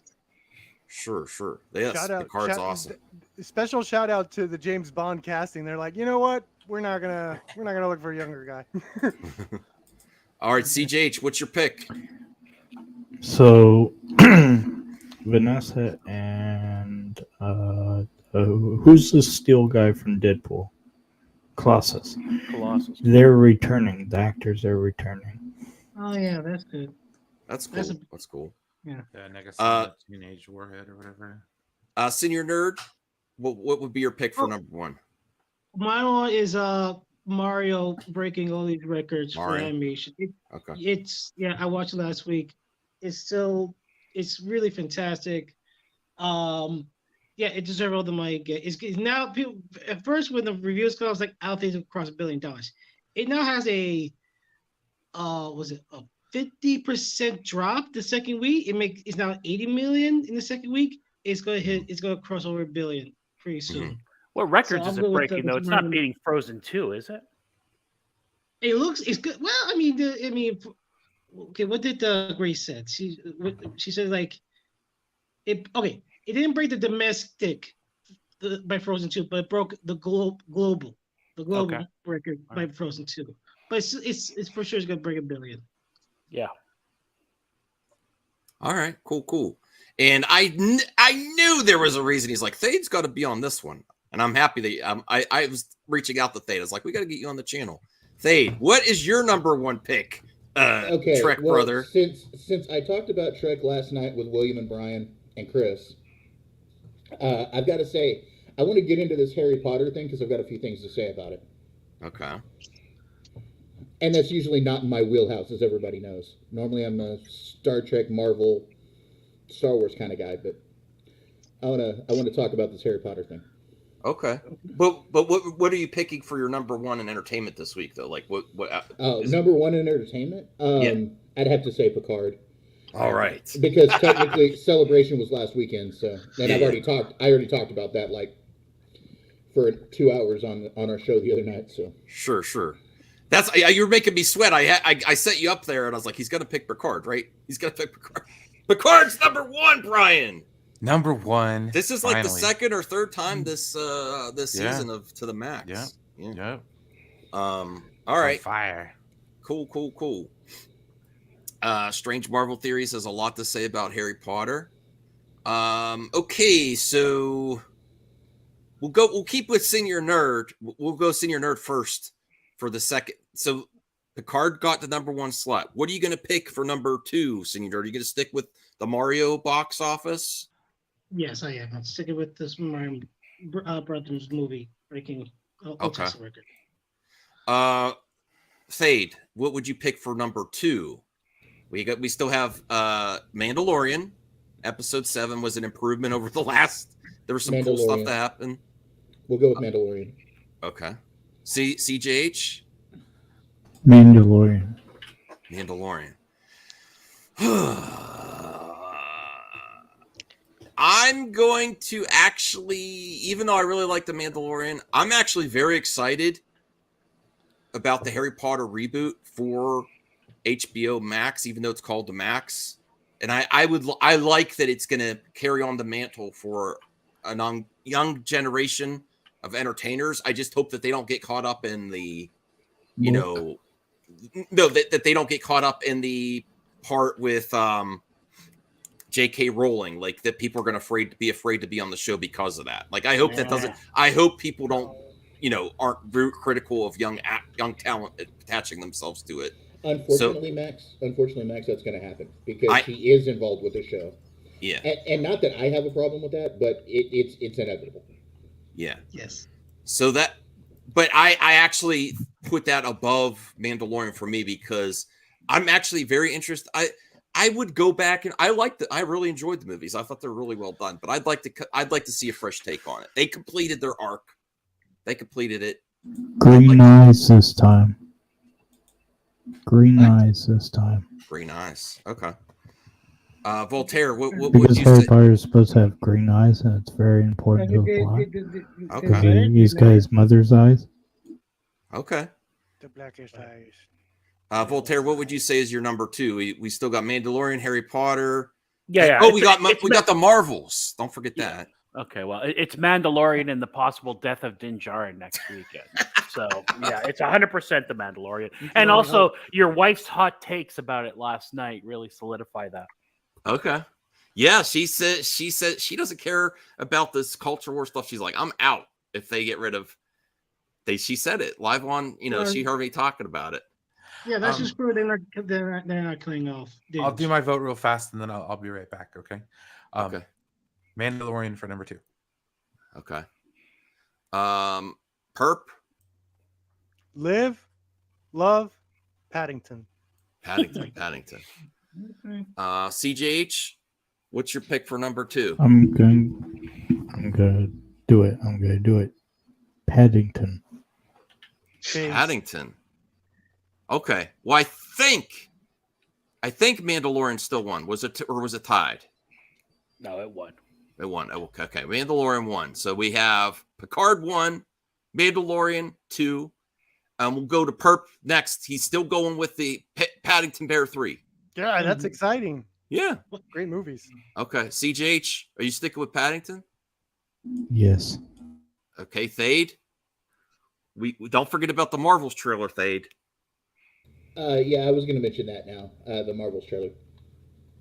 Sure. Yes, Picard's awesome. Special shout out to the James Bond casting. They're like, you know what? We're not gonna look for a younger guy. All right, CJH, what's your pick? So, Vanessa and who's the steel guy from Deadpool? Colossus. They're returning. The actors are returning. Oh yeah, that's good. That's cool. That's cool. Yeah. Teenage Warhead or whatever. Senior Nerd, what would be your pick for number one? My one is Mario breaking all these records for animation. I watched it last week. It's really fantastic. It deserves all the money it gets. It's now people at first when the reviews come, I was like, I don't think it'll cross $1 billion. It now has a 50% drop the second week. It's now 80 million in the second week. It's gonna cross over $1 billion pretty soon. Mm-hmm. What records is it breaking though? It's not beating Frozen 2, is it? It's good. Well, okay, what did Grace said? She said like it. Okay, it didn't break the domestic by Frozen 2, but it broke the global record by Frozen 2. But it's for sure it's gonna break 1 billion. Yeah. All right, cool. And I knew there was a reason. He's like, Thade's got to be on this one, and I'm happy that I was reaching out to Thade. I was like, we got to get you on the channel. Thade, what is your number one pick? Trek brother. Since I talked about Trek last night with William and Brian and Chris, I've got to say I want to get into this Harry Potter thing because I've got a few things to say about it. Okay. And that's usually not in my wheelhouse, as everybody knows. Normally, I'm a Star Trek, Marvel, Star Wars kind of guy, but I want to talk about this Harry Potter thing. Okay, but what are you picking for your number one in entertainment this week though? Like what? Number one in entertainment? I'd have to say Picard. All right, because technically Celebration was last weekend, so and I already talked about that like for 2 hours on our show the other night. So sure. That's you're making me sweat. I set you up there, and I was like, he's gonna pick Picard, right? He's gonna pick Picard. Picard's number one, Brian. Number one. This is like the second or third time this season of To the Max. Yeah. All right. Fire. Cool. Strange Marvel Theories has a lot to say about Harry Potter. Okay, so we'll keep with Senior Nerd. We'll go Senior Nerd first for the second. So Picard got the number one slot. What are you going to pick for number two, Senior Nerd? Are you going to stick with the Mario box office? Yes, I am. I'm sticking with this Mario Brothers movie breaking record. Thade, what would you pick for number two? We still have Mandalorian. Episode 7 was an improvement over the last. There was some cool stuff that happened. We'll go with Mandalorian. Okay. CJH? Mandalorian. I'm going to actually, even though I really like The Mandalorian, I'm actually very excited about the Harry Potter reboot for HBO Max, even though it's called the Max. And I like that it's going to carry on the mantle for a young generation of entertainers. I just hope that they don't get caught up in the, that they don't get caught up in the part with J.K. Rowling, like that people are going to be afraid to be on the show because of that. Like, I hope that doesn't. I hope people don't, aren't critical of young talent attaching themselves to it. Unfortunately, Max, that's going to happen because he is involved with the show. Yeah, and not that I have a problem with that, but it's inevitable. Yeah. Yes. So that, but I actually put that above Mandalorian for me because I'm actually very interested. I would go back and I really enjoyed the movies. I thought they were really well done, but I'd like to see a fresh take on it. They completed their arc. They completed it. Green eyes this time. Green eyes. Okay. Voltaire, what would you say? Because Harry Potter is supposed to have green eyes, and it's very important to the plot. Okay. He's got his mother's eyes. Okay. The blackest eyes. Voltaire, what would you say is your number two? We still got Mandalorian, Harry Potter. Yeah. Oh, we got the Marvels. Don't forget that. Okay, well, it's Mandalorian and the possible death of Din Djarin next weekend. So, yeah, it's 100% the Mandalorian. And also, your wife's hot takes about it last night really solidify that. Okay. Yeah, she said she doesn't care about this culture war stuff. She's like, I'm out if they get rid of. She said it live on. She heard me talking about it. Yeah, that's just true. They're not killing off. I'll do my vote real fast, and then I'll be right back. Okay. Okay. Mandalorian for number two. Okay. Perp. Live, love, Paddington. Paddington. CJH, what's your pick for number two? I'm gonna do it. Paddington. Paddington. Okay. Well, I think Mandalorian still won. Was it tied? No, it won. It won. Okay. Mandalorian won. So we have Picard 1, Mandalorian 2. We'll go to Perp next. He's still going with the Paddington Bear 3. Yeah, that's exciting. Yeah. Great movies. Okay. CJH, are you sticking with Paddington? Yes. Okay, Thade. We don't forget about the Marvels trailer, Thade. Yeah, I was going to mention that now. The Marvels trailer.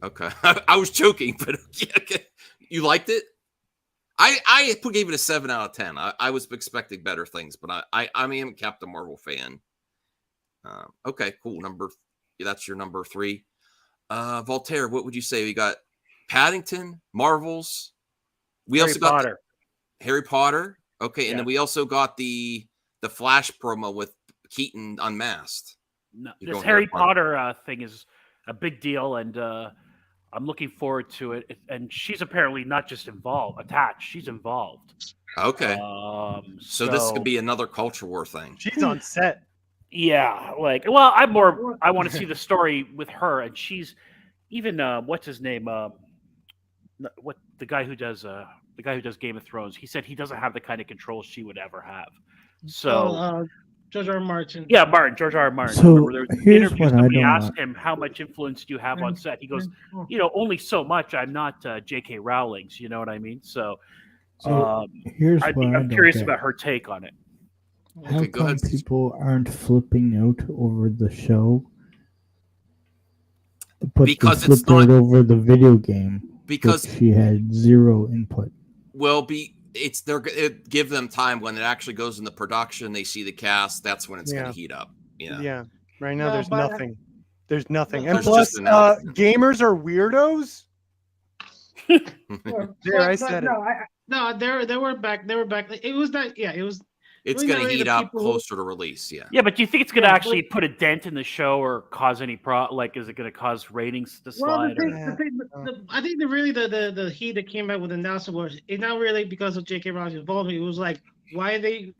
Okay, I was joking, but okay. You liked it? I gave it a 7 out of 10. I was expecting better things, but I am a Captain Marvel fan. Okay, cool. That's your number 3. Voltaire, what would you say? We got Paddington, Marvels. We also got Harry Potter. Okay, and then we also got the Flash promo with Keaton unmasked. No, this Harry Potter thing is a big deal, and I'm looking forward to it. And she's apparently not just attached. She's involved. Okay. So this could be another culture war thing. She's on set. Yeah, I want to see the story with her, and she's even what's his name? What the guy who does Game of Thrones? He said he doesn't have the kind of control she would ever have. So George R. R. Martin. Yeah, George R. R. Martin. So here's what I we don't asked him, how much influence do you have on set? He goes, only so much. I'm not J.K. Rowling's. You know what I mean? So I'm curious about her take on it. How come people aren't flipping out over the show? But because they flipped out over the video game. Because she had zero input. Well, give them time when it actually goes into production. They see the cast. That's when it's going to heat up. Yeah. Right now, there's nothing. There's nothing. And plus, gamers are weirdos. There, I said it. No, they were back. They were back. It was that. Yeah, it was. It's going to heat up closer to release. Yeah. Yeah, but do you think it's going to actually put a dent in the show or cause any is it going to cause ratings to slide? I think the heat that came out with the announcement was it's not really because of J.K. Rowling's involvement. It was like, why are they?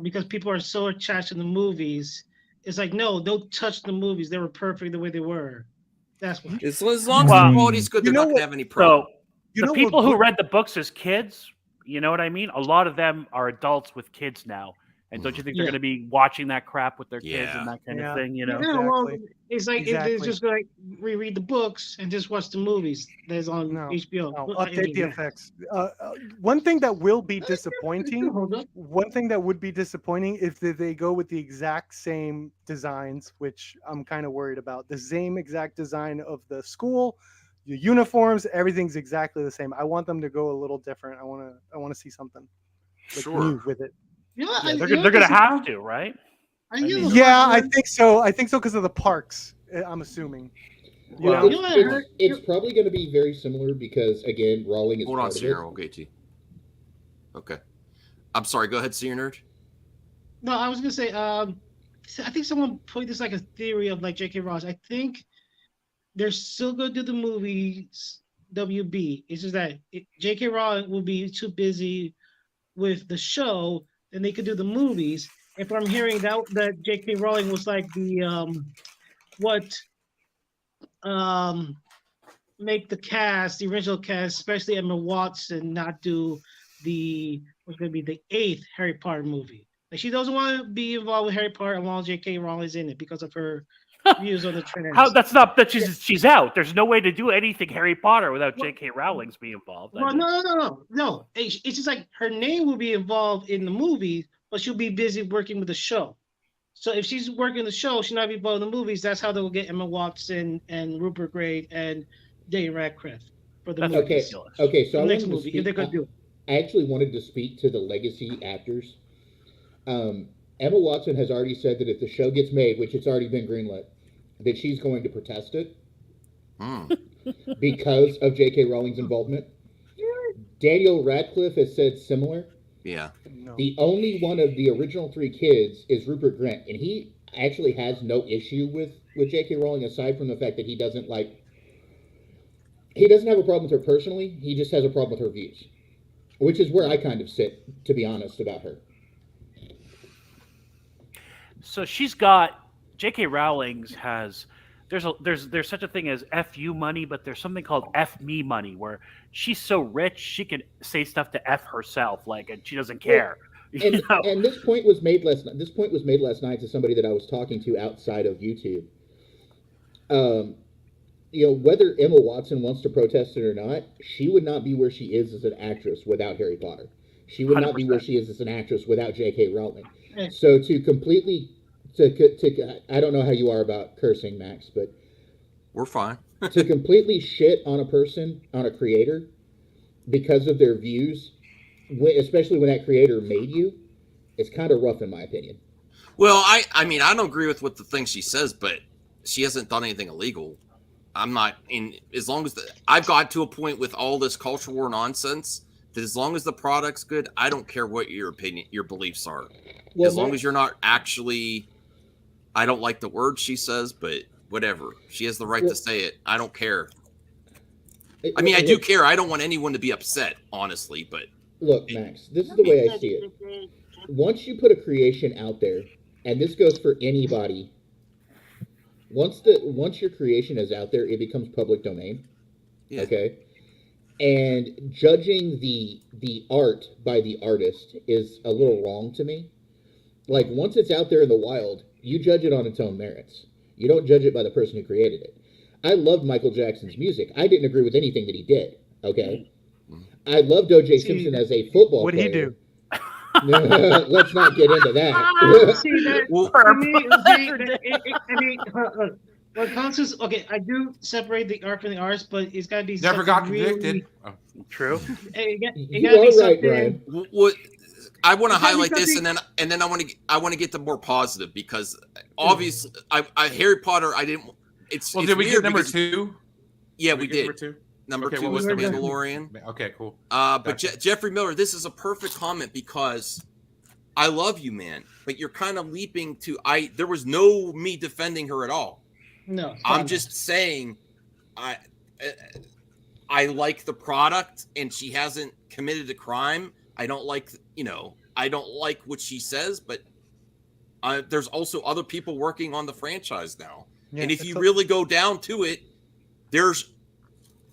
Because people are so attached to the movies. It's like, no, don't touch the movies. They were perfect the way they were. That's why. As long as the quality's good, they're not going to have any problem. So the people who read the books as kids. You know what I mean? A lot of them are adults with kids now. And don't you think they're going to be watching that crap with their kids and that kind of thing? Well, it's like if they just like reread the books and just watch the movies that's on HBO. Update the effects. One thing that will be disappointing. One thing that would be disappointing if they go with the exact same designs, which I'm kind of worried about. The same exact design of the school. The uniforms, everything's exactly the same. I want them to go a little different. I want to see something new with it. They're going to have to, right? I think so. I think so because of the parks. I'm assuming. It's probably going to be very similar because again, Rowling is. Hold on, Senior. Okay. I'm sorry. Go ahead, Senior Nerd. No, I was going to say. I think someone put this like a theory of like J.K. Rowling. I think they're still going to do the movies WB. It's just that J.K. Rowling will be too busy with the show, and they could do the movies. If I'm hearing that J.K. Rowling was like the make the original cast, especially Emma Watson, not do what's going to be the 8th Harry Potter movie. Like she doesn't want to be involved with Harry Potter while J.K. Rowling is in it because of her views on the trend. That's not that she's out. There's no way to do anything Harry Potter without J.K. Rowling's being involved. Well, no. It's just like her name will be involved in the movie, but she'll be busy working with the show. So if she's working the show, she'll not be involved in the movies. That's how they'll get Emma Watson and Rupert Grint and Daniel Radcliffe for the movie. Okay. So the next movie, if they're gonna do it. I actually wanted to speak to the legacy actors. Emma Watson has already said that if the show gets made, which it's already been greenlit, that she's going to protest it because of J.K. Rowling's involvement. Daniel Radcliffe has said similar. Yeah. No. The only one of the original 3 kids is Rupert Grint, and he actually has no issue with J.K. Rowling aside from the fact that he doesn't have a problem with her personally. He just has a problem with her views, which is where I kind of sit, to be honest, about her. So she's got J.K. Rowling's has there's such a thing as FU money, but there's something called F me money where she's so rich she can say stuff to F herself, and she doesn't care. And this point was made last night. This point was made last night to somebody that I was talking to outside of YouTube. Whether Emma Watson wants to protest it or not, she would not be where she is as an actress without Harry Potter. She would not be where she is as an actress without J.K. Rowling. So to completely, I don't know how you are about cursing, Max, but we're fine. To completely shit on a person, on a creator, because of their views, especially when that creator made you, it's kind of rough in my opinion. Well, I mean, I don't agree with what the thing she says, but she hasn't done anything illegal. I'm not in, as long as I've got to a point with all this culture war nonsense that as long as the product's good, I don't care what your opinion, your beliefs are. Well, as long as you're not actually, I don't like the word she says, but whatever. She has the right to say it. I don't care. I mean, I do care. I don't want anyone to be upset, honestly, but. Look, Max, this is the way I see it. Once you put a creation out there, and this goes for anybody, once your creation is out there, it becomes public domain. Yeah. Okay? And judging the art by the artist is a little wrong to me. Like, once it's out there in the wild, you judge it on its own merits. You don't judge it by the person who created it. I loved Michael Jackson's music. I didn't agree with anything that he did, okay? I loved O.J. Simpson as a football player. What'd he do? Let's not get into that. Okay, I do separate the art from the artist, but it's got to be never got convicted. Really... Oh, true. You are right, Brian. What I want to highlight this, and then I want to get to more positive because obviously, I Harry Potter. I didn't. Well, did we get number 2? Yeah, we did. Number 2 was The Mandalorian. Okay, cool. But Jeffrey Miller, this is a perfect comment because I love you, man, but you're kind of leaping to there was no me defending her at all. No. I'm just saying I like the product and she hasn't committed a crime. I don't like, I don't like what she says, but there's also other people working on the franchise now. Yeah, and if you really go down to it, there's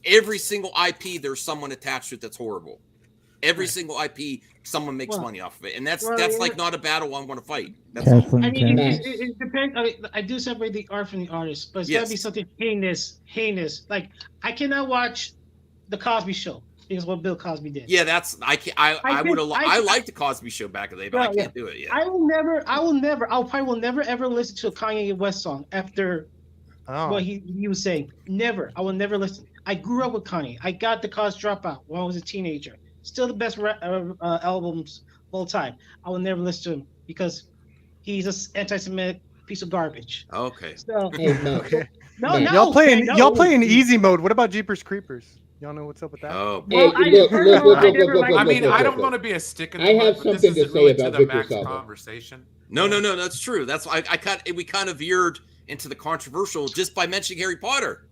every single IP, there's someone attached to it that's horrible. Every single IP, someone makes money off of it. And that's like not a battle I want to fight. That's all. I mean, it depends. I do separate the art from the artist, but it's got to be something heinous. Like, I cannot watch The Cosby Show because what Bill Cosby did. Yeah, I liked The Cosby Show back in the day, but I can't do it yet. I probably will never ever listen to a Kanye West song after what he was saying. Never. I will never listen. I grew up with Kanye. I got The College Dropout when I was a teenager. Still the best albums of all time. I will never listen to him because he's an anti-Semitic piece of garbage. Okay. So, no. Y'all playing easy mode. What about Jeepers Creepers? Y'all know what's up with that? Oh, well, I mean, I don't want to be a stick in the mud, I have something to say about Victor's conversation. No, that's true. That's why we kind of veered into the controversial just by mentioning Harry Potter.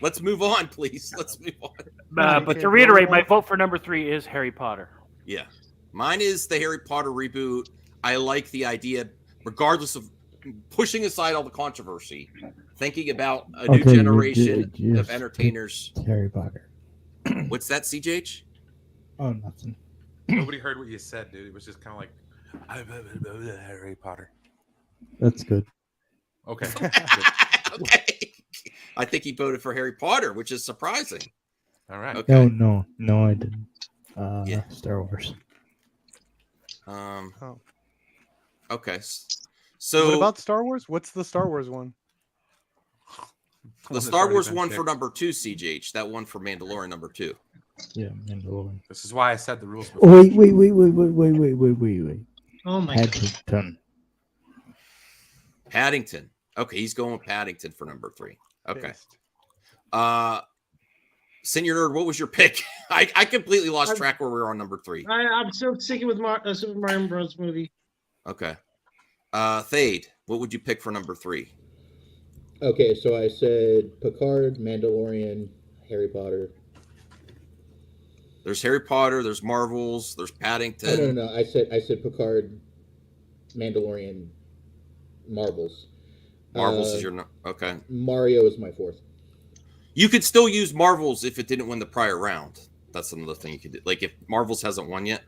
Let's move on, please. Let's move on. But to reiterate, my vote for number 3 is Harry Potter. Yeah. Mine is the Harry Potter reboot. I like the idea, regardless of pushing aside all the controversy, thinking about a new generation of entertainers. Harry Potter. What's that, CJH? Oh, nothing. Nobody heard what you said, dude. It was just kind of like, Harry Potter. That's good. Okay. Okay. I think he voted for Harry Potter, which is surprising. All right. Okay. No, I didn't. Star Wars. Okay. So what about Star Wars? What's the Star Wars one? The Star Wars one for number 2, CJH. That one for Mandalorian number 2. Yeah, Mandalorian. This is why I said the rules before. Wait. Oh my God. Paddington. Okay, he's going with Paddington for number 3. Okay. Senior Nerd, what was your pick? I completely lost track where we were on number 3. I'm still sticking with Super Mario Bros. Movie. Okay. Thade, what would you pick for number 3? Okay, so I said Picard, Mandalorian, Harry Potter. There's Harry Potter, there's Marvels, there's Paddington. No. I said Picard, Mandalorian, Marvels. Marvels is your okay. Mario is my 4th. You could still use Marvels if it didn't win the prior round. That's another thing you could do. Like if Marvels hasn't won yet.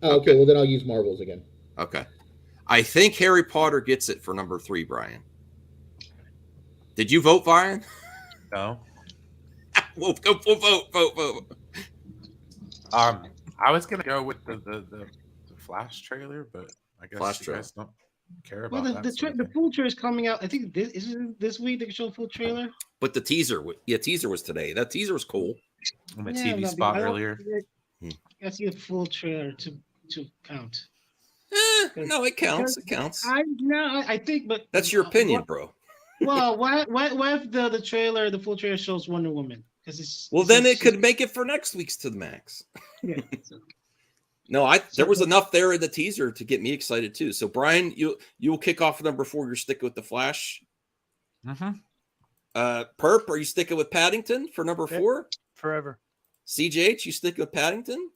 Oh, okay. Well, then I'll use Marvels again. Okay. I think Harry Potter gets it for number 3, Brian. Did you vote, Brian? No. Vote. I was gonna go with the Flash trailer, but I guess you guys don't care about that. The full trailer is coming out. I think this week they can show a full trailer. But the teaser, teaser was today. That teaser was cool. On my TV spot earlier. I see a full trailer to count. No, it counts. It counts. I think, but that's your opinion, bro. Well, why if the full trailer shows Wonder Woman? Then it could make it for next week's To the Max. Yeah. No, there was enough there in the teaser to get me excited too. So Brian, you'll kick off number 4. You're sticking with the Flash. Mm-hmm. Perp, are you sticking with Paddington for number 4? Forever. CJH, you sticking with Paddington?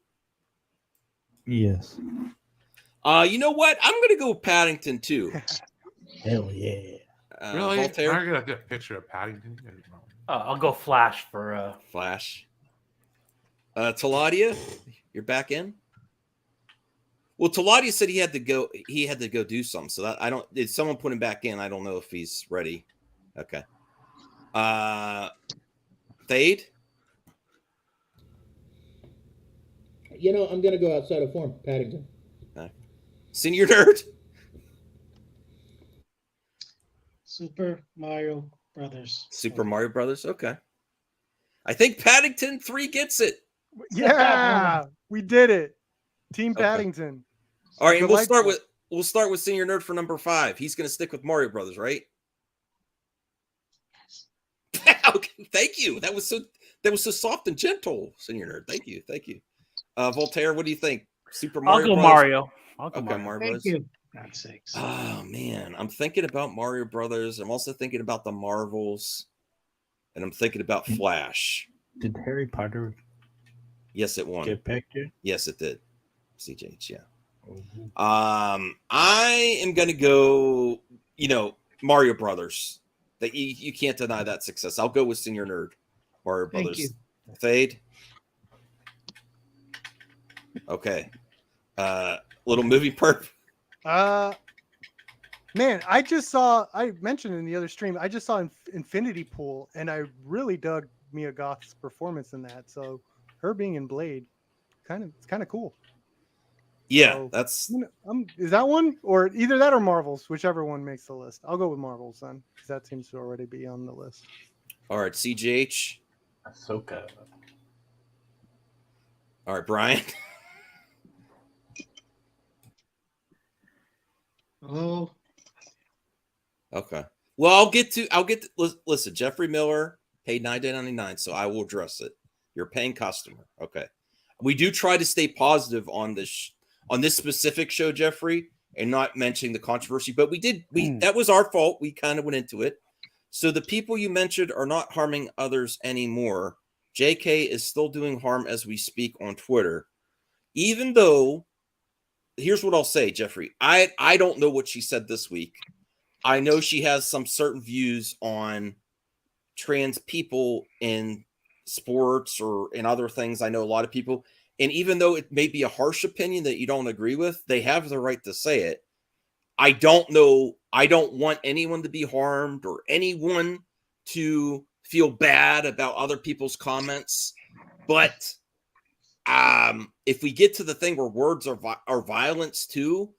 Yes. You know what? I'm gonna go with Paddington too. Hell yeah. Really? Voltaire? I'm gonna get a picture of Paddington. I'll go Flash for Flash. Taladia, you're back in. Well, Taladia said he had to go. He had to go do something. So that I don't. Did someone put him back in? I don't know if he's ready. Okay. Thade. I'm gonna go outside of form. Paddington. Senior nerd. Super Mario Brothers. Super Mario Brothers. Okay. I think Paddington 3 gets it. Yeah, we did it. Team Paddington. All right, and we'll start with Senior Nerd for number 5. He's going to stick with Mario Brothers, right? Okay, thank you. That was so soft and gentle, Senior Nerd. Thank you. Voltaire, what do you think? Super Mario. I'll go Brothers? Mario. Thank you. God's sakes. Oh man, I'm thinking about Mario Brothers. I'm also thinking about the Marvels, and I'm thinking about Flash. Did Harry Potter? Yes, it won. Get picked? Yes, it did. CJH, yeah. Mm-hmm. I am gonna go. Mario Brothers. That you can't deny that success. I'll go with Senior Nerd. Mario Brothers. Thank you. Fade. Okay. Little movie perp. Man, I mentioned in the other stream, I just saw Infinity Pool, and I really dug Mia Goth's performance in that. So her being in Blade, it's kind of cool. Yeah, so, that's. Is that one or either that or Marvels, whichever one makes the list. I'll go with Marvels then, because that seems to already be on the list. All right, CGH. Ahsoka. All right, Brian. Oh. Okay. Well, I'll get to. Listen, Jeffrey Miller paid $9.99, so I will address it. You're a paying customer. Okay. We do try to stay positive on this specific show, Jeffrey, and not mentioning the controversy, but that was our fault. We kind of went into it. So the people you mentioned are not harming others anymore. JK is still doing harm as we speak on Twitter. Even though, here's what I'll say, Jeffrey. I don't know what she said this week. I know she has some certain views on trans people in sports or in other things. I know a lot of people. And even though it may be a harsh opinion that you don't agree with, they have the right to say it. I don't know. I don't want anyone to be harmed or anyone to feel bad about other people's comments. But if we get to the thing where words are violence too,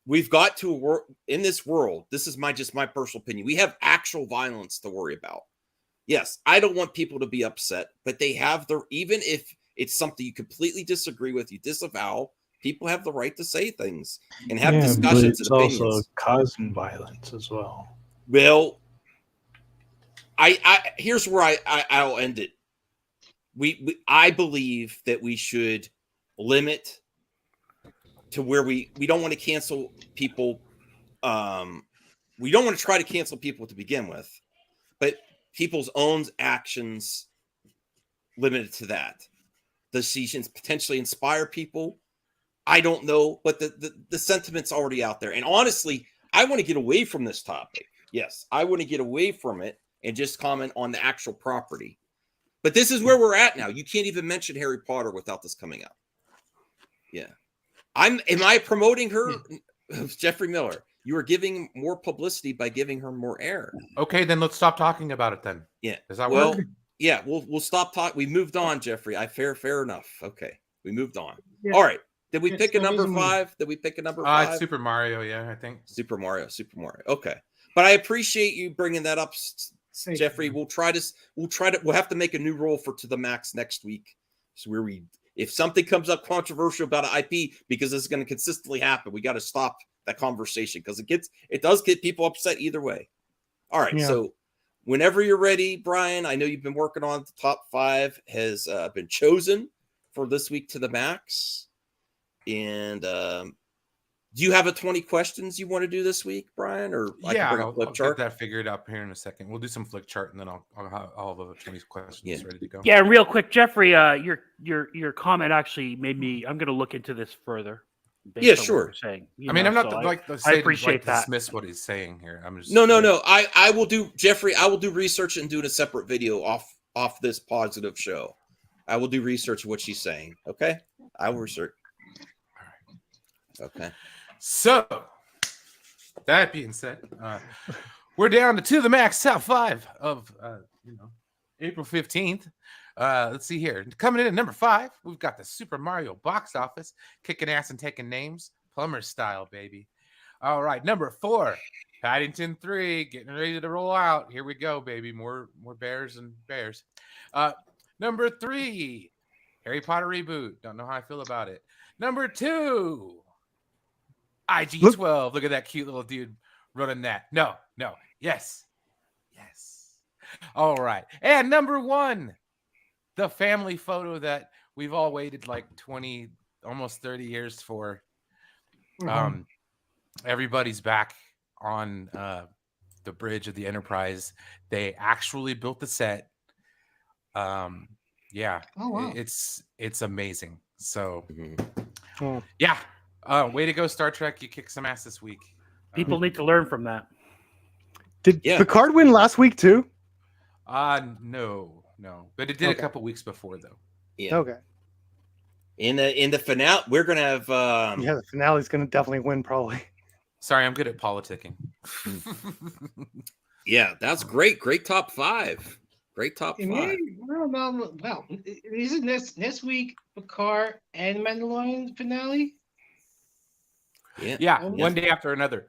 we've got to work in this world. This is just my personal opinion. We have actual violence to worry about. Yes, I don't want people to be upset, but they have even if it's something you completely disagree with, you disavow, people have the right to say things and have discussions. But it's also causing violence as well. Well, I here's where I'll end it. I believe that we should limit to where we don't want to cancel people. We don't want to try to cancel people to begin with, but people's own actions limited to that. Decisions potentially inspire people. I don't know, but the sentiment's already out there. And honestly, I want to get away from this topic. Yes, I want to get away from it and just comment on the actual property. But this is where we're at now. You can't even mention Harry Potter without this coming up. Yeah. Am I promoting her? Jeffrey Miller, you are giving more publicity by giving her more air. Okay, then let's stop talking about it then. Yeah. Does that work? Yeah, we'll stop talking. We moved on, Jeffrey. Fair enough. Okay. We moved on. Yeah. All right. Did we Yeah, pick a so number reason- 5? Did we pick a number 5? It's Super Mario, yeah, I think. Super Mario. Okay. But I appreciate you bringing that up, Thank Jeffrey. you. We'll have to make a new rule for To the Max next week. So if something comes up controversial about an IP, because this is going to consistently happen, we got to stop that conversation because it does get people upset either way. All right. Yeah. So whenever you're ready, Brian, I know you've been working on the top 5 has been chosen for this week To the Max. And do you have a 20 questions you want to do this week, Brian? Or Yeah, I can bring I'll a flip chart? get that figured up here in a second. We'll do some flick chart, and then I'll have the 20 questions ready to go. Yeah, real quick, Jeffrey, your comment actually made me. I'm going to look into this further. Yeah, on what sure. you're saying. I mean, I'm not I appreciate that. dismiss what he's saying here. I'm just No. I will do, Jeffrey. I will do research and do a separate video off this positive show. I will do research of what she's saying. Okay, I will research. Okay. So, that being said, we're down to the Max top 5 of April 15th. Let's see here. Coming in at number 5, we've got the Super Mario box office, kicking ass and taking names, plumber style, baby. All right, number 4, Paddington 3, getting ready to roll out. Here we go, baby. More bears and bears. Number 3, Harry Potter reboot. Don't know how I feel about it. Number 2, IG-12. Look at that cute little dude running that. No. Yes. All right. And number 1, the family photo that we've all waited like 20, almost 30 years for. Everybody's back on the bridge of the Enterprise. They actually built the set. Yeah. Oh, wow. It's amazing. So Oh. yeah. Way to go, Star Trek. You kicked some ass this week. People need to learn from that. Did Picard win last week too? No. But it did a couple weeks before though. Yeah. Okay. In the finale, we're gonna have the finale's gonna definitely win probably. Sorry, I'm good at politicking. Yeah, that's great. Great top 5. Great top 5. Well, isn't this week Picard and Mandalorian finale? Yeah. One day after another.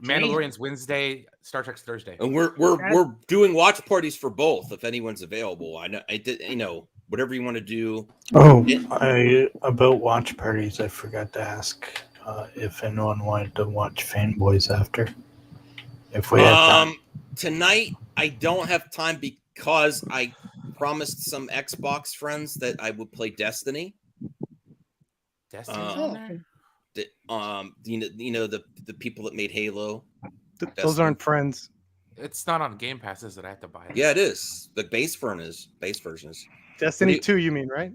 Mandalorian's Wednesday, Star Trek's Thursday. And we're doing watch parties for both if anyone's available. I did whatever you want to do. About watch parties, I forgot to ask if anyone wanted to watch Fanboys after. If we had time. Tonight I don't have time because I promised some Xbox friends that I would play Destiny. Destiny's on there? The people that made Halo. Those aren't friends. It's not on Game Pass, is it? I have to buy it. Yeah, it is. The base version is. Destiny 2, you mean, right?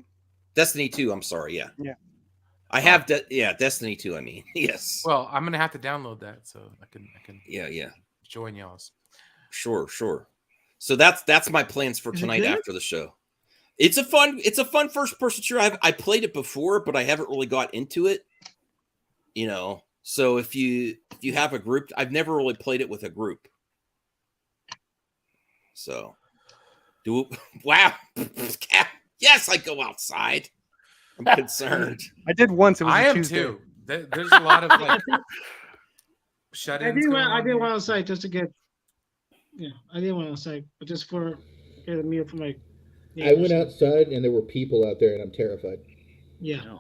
Destiny 2, I'm sorry, yeah. Yeah. I have Destiny 2, I mean. Yes. Well, I'm gonna have to download that so I can Yeah. join y'all's. Sure. So that's my plans for tonight after the show. It's a fun first person shooter. I played it before, but I haven't really got into it. So if you have a group, I've never really played it with a group. So wow. Yes, I go outside. I'm concerned. I did once. It was I am Tuesday. too. There's a lot of like shut-ins. I did one outside just to get. Yeah, I did one outside, but just for get a meal for my. I went outside and there were people out there, and I'm terrified. Yeah.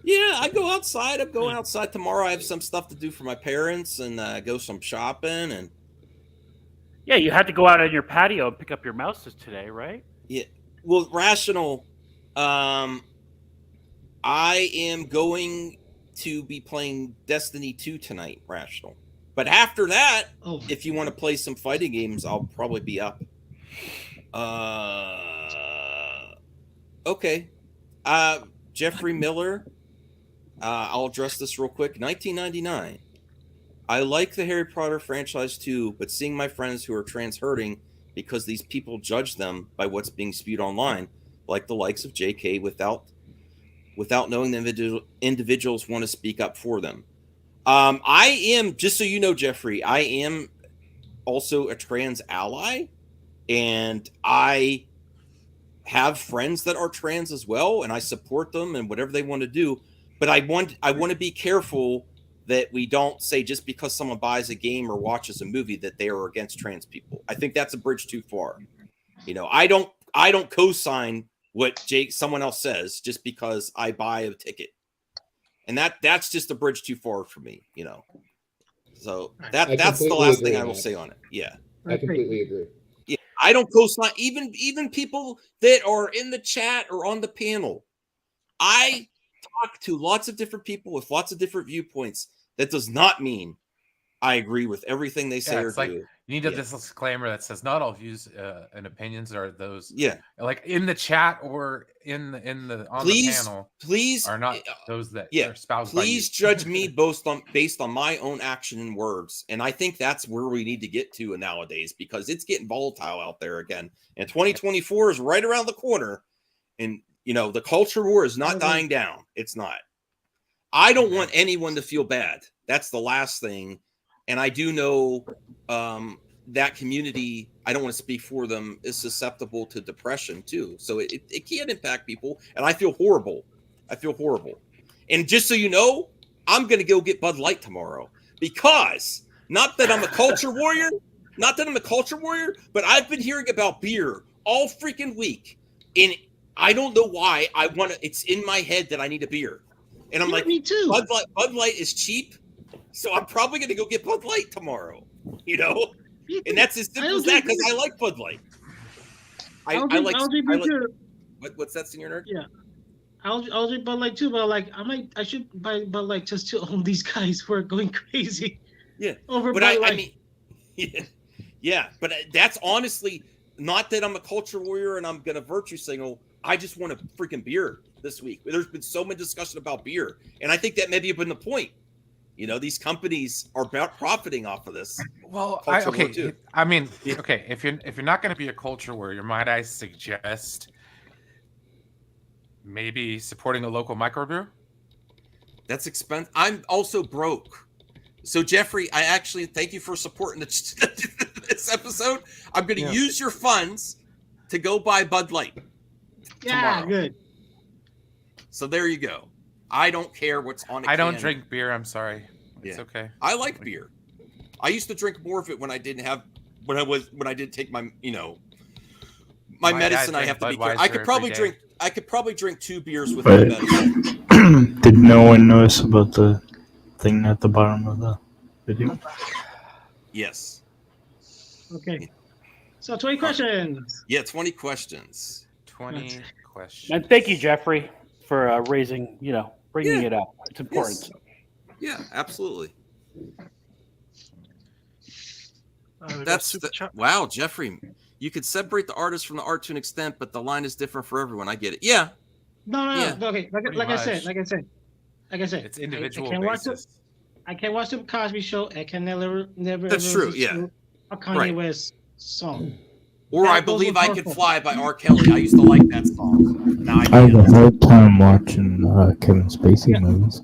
Yeah, I go outside. I'm going outside tomorrow. I have some stuff to do for my parents and go some shopping and. Yeah, you had to go out on your patio and pick up your mouses today, right? Yeah. Well, Rational. I am going to be playing Destiny 2 tonight, Rational. But after that, if you want to play some fighting games, I'll probably be up. Okay. Jeffrey Miller. I'll address this real quick. 1999. I like the Harry Potter franchise too, but seeing my friends who are trans hurting because these people judge them by what's being spewed online, like the likes of JK, without knowing the individuals want to speak up for them. I am, just so you know, Jeffrey, I am also a trans ally, and I have friends that are trans as well, and I support them and whatever they want to do. But I want to be careful that we don't say just because someone buys a game or watches a movie that they are against trans people. I think that's a bridge too far. You know, I don't co-sign what someone else says just because I buy a ticket. And that's just a bridge too far for me, you know. So that's the last thing I will say on it. Yeah. I completely agree. Yeah, I don't co-sign even people that are in the chat or on the panel. I talk to lots of different people with lots of different viewpoints. That does not mean I agree with everything they say or do. You need this disclaimer that says not all views and opinions are those. Yeah, like in the chat or in the the panel. Please are not those that are espoused. Please judge me based on my own action and words, and I think that's where we need to get to nowadays because it's getting volatile out there again. And 2024 is right around the corner, and you know the culture war is not dying down. It's not. I don't want anyone to feel bad. That's the last thing. And I do know that community, I don't want to speak for them, is susceptible to depression too. So it can impact people. And I feel horrible. And just so you know, I'm going to go get Bud Light tomorrow because not that I'm a culture warrior, but I've been hearing about beer all freaking week. And I don't know why it's in my head that I need a beer. And I'm like, me too. Bud Light is cheap, so I'm probably going to go get Bud Light tomorrow. You know, and that's as simple as that because I like Bud Light. I like what's that, Senior Nerd? Yeah, I'll drink Bud Light too, but I should buy Bud Light just to own these guys who are going crazy. Yeah, over Bud Light. I mean, yeah, but that's honestly not that I'm a culture warrior and I'm going to virtue signal. I just want a freaking beer this week. There's been so much discussion about beer, and I think that maybe have been the point. You know, these companies are profiting off of this. Well, I mean, if you're not going to be a culture warrior, might I suggest maybe supporting a local microbrew? That's expensive. I'm also broke. So Jeffrey, I actually thank you for supporting this episode. I'm going to use your funds to go buy Bud Light. Yeah, tomorrow. Good. So there you go. I don't care what's on a I don't can. drink beer. I'm sorry. It's okay. I like beer. I used to drink more of it when I didn't take my my medicine. I have to be careful. I could probably drink 2 beers with my medicine. Did no one notice about the thing at the bottom of the video? Yes. Okay. So 20 questions. Yeah, 20 questions. 20 questions. And thank you, Jeffrey, for bringing it up. It's important. Yes. Yeah, absolutely. That's wow, Jeffrey. You could separate the artist from the art to an extent, but the line is different for everyone. I get it. Yeah. No. Okay. Like I said. It's individual basis. I can watch the Cosby Show. I can never. That's true. Yeah. A Kanye West song. Or I Believe I Could Fly by R. Kelly. I used to like that song. Now I have a hard time watching Kevin Spacey movies.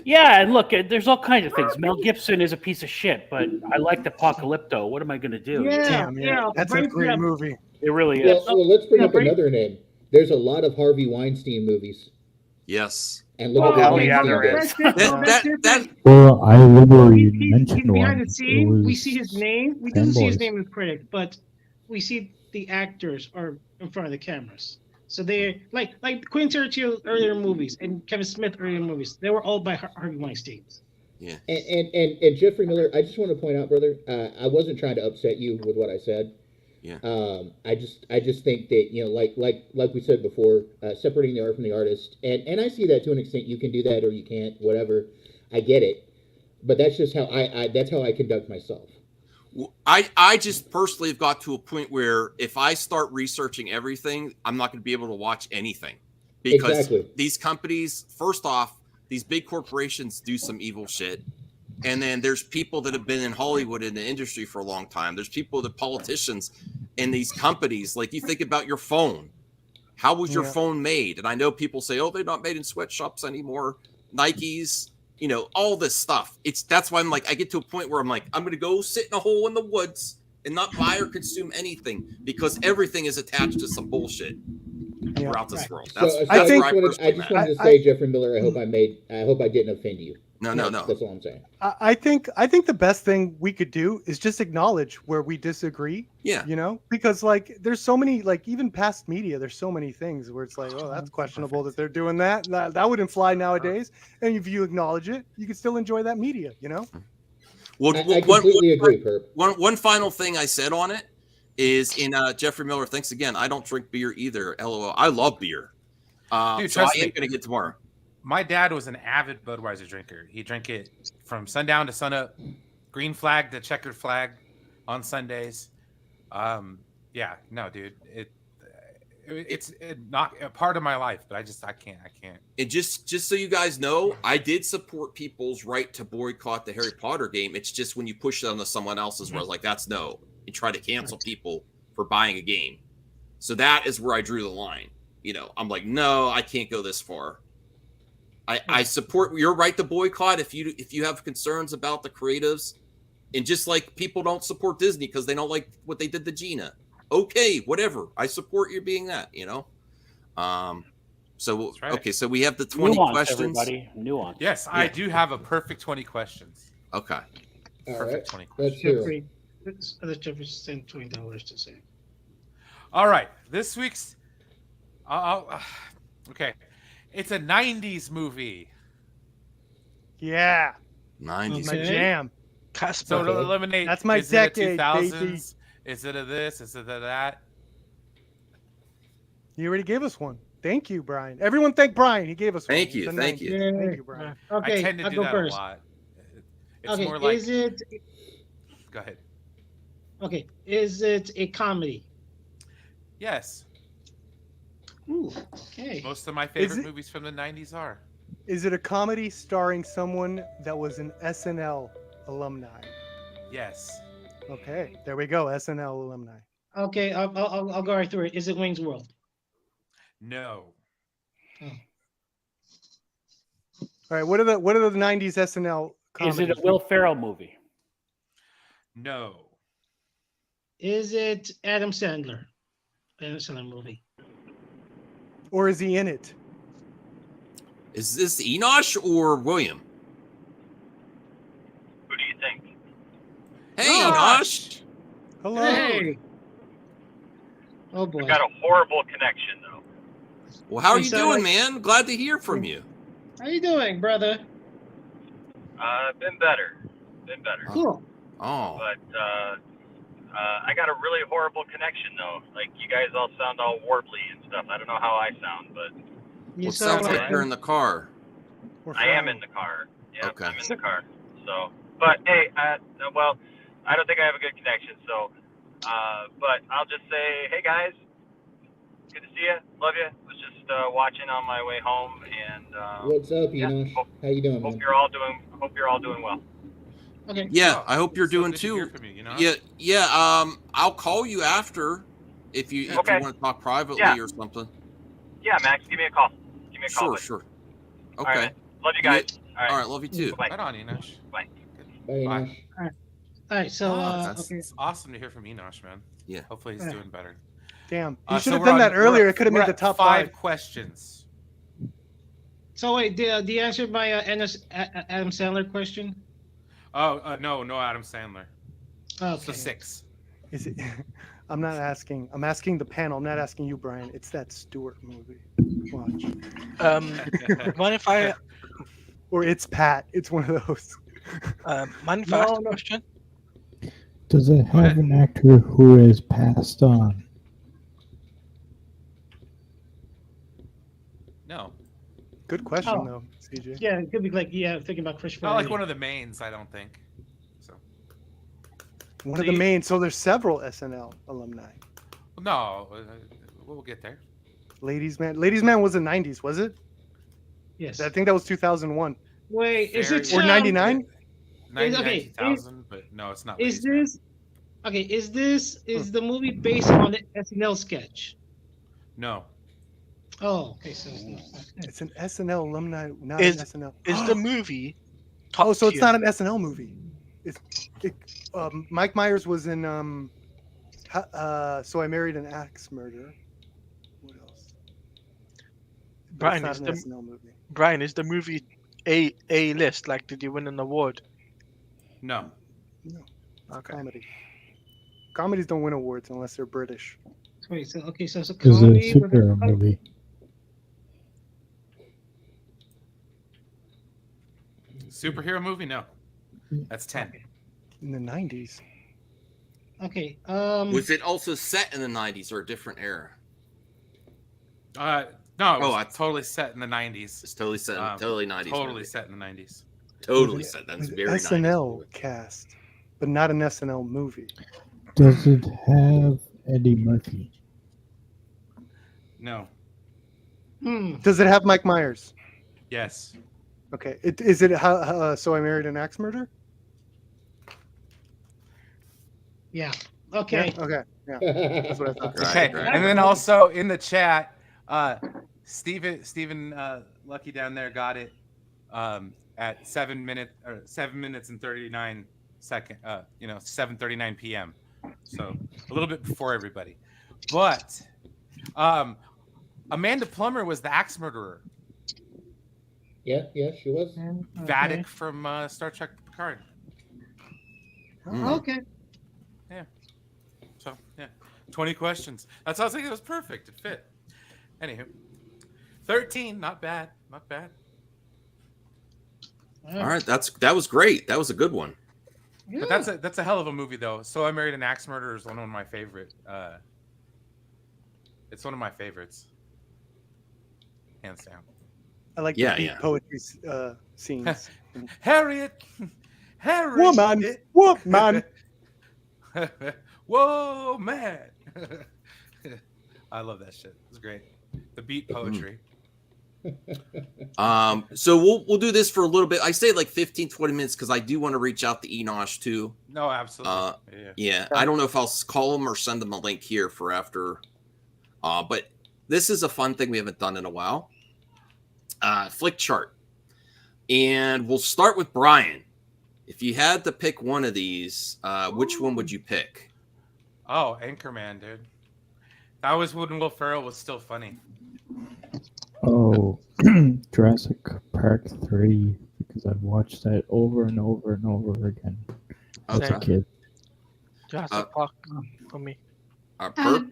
Yeah, and look, there's all kinds of things. Mel Gibson is a piece of shit, but I liked Apocalypto. What am I going to do? Yeah. That's a great movie. It really is. Well, let's bring up another name. There's a lot of Harvey Weinstein movies. Yes. And look at what there is. Well, I literally mentioned he's behind one. the scene. We see his name. We don't see his name as critic, but we see the actors are in front of the cameras. So they like Quentin Tarantino earlier movies and Kevin Smith earlier movies. They were all by Harvey Weinstein. Yeah. And Jeffrey Miller, I just want to point out, brother, I wasn't trying to upset you with what I said. Yeah. I just think that like we said before, separating the art from the artist, and I see that to an extent. You can do that or you can't, whatever. I get it, but that's just how I conduct myself. I just personally have got to a point where if I start researching everything, I'm not going to be able to watch anything because these companies, first off, these big corporations do some evil shit. And then there's people that have been in Hollywood in the industry for a long time. There's people, the politicians in these companies. Like you think about your phone. How was your phone made? And I know people say, oh, they're not made in sweatshops anymore. Nikes, all this stuff. That's why I'm like, I get to a point where I'm like, I'm going to go sit in a hole in the woods and not buy or consume anything because everything is attached to some bullshit throughout this world. That's I just wanted to say, Jeffrey Miller, I hope I didn't offend you. No. That's all I'm saying. I think the best thing we could do is just acknowledge where we disagree. Yeah. You know, because like there's so many, like even past media, there's so many things where it's like, oh, that's questionable that they're doing that. That wouldn't fly nowadays. And if you acknowledge it, you can still enjoy that media, you know? Well, I completely agree, Perp. One final thing I said on it is in Jeffrey Miller, thanks again. I don't drink beer either. LOL. I love beer. Dude, so I am going to get tomorrow. My dad was an avid Budweiser drinker. He drank it from sundown to sunup, green flag to checkered flag on Sundays. Yeah, no, dude, it's not a part of my life, but I can't. And just so you guys know, I did support people's right to boycott the Harry Potter game. It's just when you push it onto someone else's, where I was like, that's no. You try to cancel people for buying a game. So that is where I drew the line. You know, I'm like, no, I can't go this far. I support your right to boycott if you have concerns about the creatives, and just like people don't support Disney because they don't like what they did to Gina. Okay, whatever. I support you being that, you know. So right. Okay, so we have the 20 questions. Everybody, nuance. Yes, yeah. I do have a perfect 20 questions. Okay. Perfect 20 questions. Let's Jeffrey send $20 to say. All right, this week's. Okay. It's a 90s movie. Yeah. 90s. My jam. So to eliminate. That's my decade, 2000s? Baby. Is it a this? Is it a that? You already gave us one. Thank you, Brian. Everyone thank Brian. He gave us one. Thank you. Thank you, Brian. Okay, I tend to do that first. a lot. It's more like. Is it? Go ahead. Okay. Is it a comedy? Yes. Ooh, okay. Most of my favorite movies from the 90s are. Is it a comedy starring someone that was an SNL alumni? Yes. Okay, there we go. SNL alumni. Okay, I'll go right through it. Is it Wayne's World? No. Oh. All right, what are the 90s SNL comedies? Is it a Will Ferrell movie? No. Is it Adam Sandler? Adam Sandler movie. Or is he in it? Is this Enosh or William? Who do you think? Hey, Enosh. Hello. Hey. Oh boy. We've got a horrible connection though. Well, how are you doing, man? Glad to hear from you. How you doing, brother? Been better. Cool. Oh. But I got a really horrible connection though. Like you guys all sound all warbly and stuff. I don't know how I sound, but it sounds like you're in the car. I am in the car. Yeah, okay. I'm in the car. So, but hey, well, I don't think I have a good connection. So, but I'll just say, hey guys, good to see you. Love you. Was just watching on my way home, and what's up, Enosh? How you doing, man? Hope you're all doing well. Okay. Yeah, I hope you're doing too. Yeah. I'll call you after if you want to talk privately or something. Yeah, Max, give me a call. Sure. Okay. All right, love you guys. All right, love you too. Right on, Enosh. Bye. Bye, Enosh. All right. So it's awesome to hear from Enosh, man. Yeah. Hopefully he's doing better. Damn, you should have done that earlier. It could have made the top 5 questions. So wait, do you answer my Adam Sandler question? Oh no, Adam Sandler. Okay. So 6. Is it? I'm not asking. I'm asking the panel. I'm not asking you, Brian. It's that Stewart movie. Watch. Mind if I? Or it's Pat. It's one of those. Mind if I ask a question? Does it have an actor who has passed on? No. Good question, though, CJ. Yeah, it could be like thinking about Chris. Not like one of the mains, I don't think. So. One of the main. So there's several SNL alumni. No, we'll get there. Ladies Man was the 90s, was it? Yes. I think that was 2001. Wait, is it or 99? 99, 2000, but no, it's not. Is this okay? Is the movie based on the SNL sketch? No. Oh, okay. So it's an SNL alumni, not an SNL. Is the movie? So it's not an SNL movie. Mike Myers was in So I Married an Axe Murderer. What else? Brian, That's is not an the SNL movie. Brian, is the movie A list? Like, did you win an award? No. No. Okay. Comedy. Comedies don't win awards unless they're British. Wait, so it's a It's a comedy with superhero movie. Superhero movie? No. That's 10. In the 90s. Okay. Was it also set in the 90s or a different era? No, it's totally set in the 90s. It's totally set in totally 90s. Totally movie. set in the 90s. Totally set. That's very SNL 90s. cast, but not an SNL movie. Does it have Eddie Murphy? No. Does it have Mike Myers? Yes. Okay. Is it So I Married an Axe Murderer? Yeah. Okay. Yeah? Okay. Yeah. That's what I thought. Okay. And then also in the chat, Stephen Lucky down there got it at 7 minutes and 39 seconds. 7:39 p.m. So a little bit before everybody. But Amanda Plummer was the axe murderer. Yeah, she was. Vatic from Star Trek Picard. Okay. Yeah. So, 20 questions. That's how I was thinking it was perfect. It fit. Anywho. 13, not bad. Not bad. All right, that was great. That was a good one. Yeah. But that's a hell of a movie though. So I Married an Axe Murderer is one of my favorite. It's one of my favorites. Hands down. I like the beat poetry scenes. Harriet. Woman. Whoa, man. I love that shit. It's great. The beat poetry. So we'll do this for a little bit. I say like 15, 20 minutes because I do want to reach out to Enosh too. No, absolutely. Yeah. I don't know if I'll call him or send him a link here for after. But this is a fun thing we haven't done in a while. Flick chart. And we'll start with Brian. If you had to pick one of these, which one would you pick? Oh, Anchorman, dude. That was when Will Ferrell was still funny. Oh, Jurassic Park 3, because I've watched that over and over and over again as a kid. Jurassic Park for me. Perp?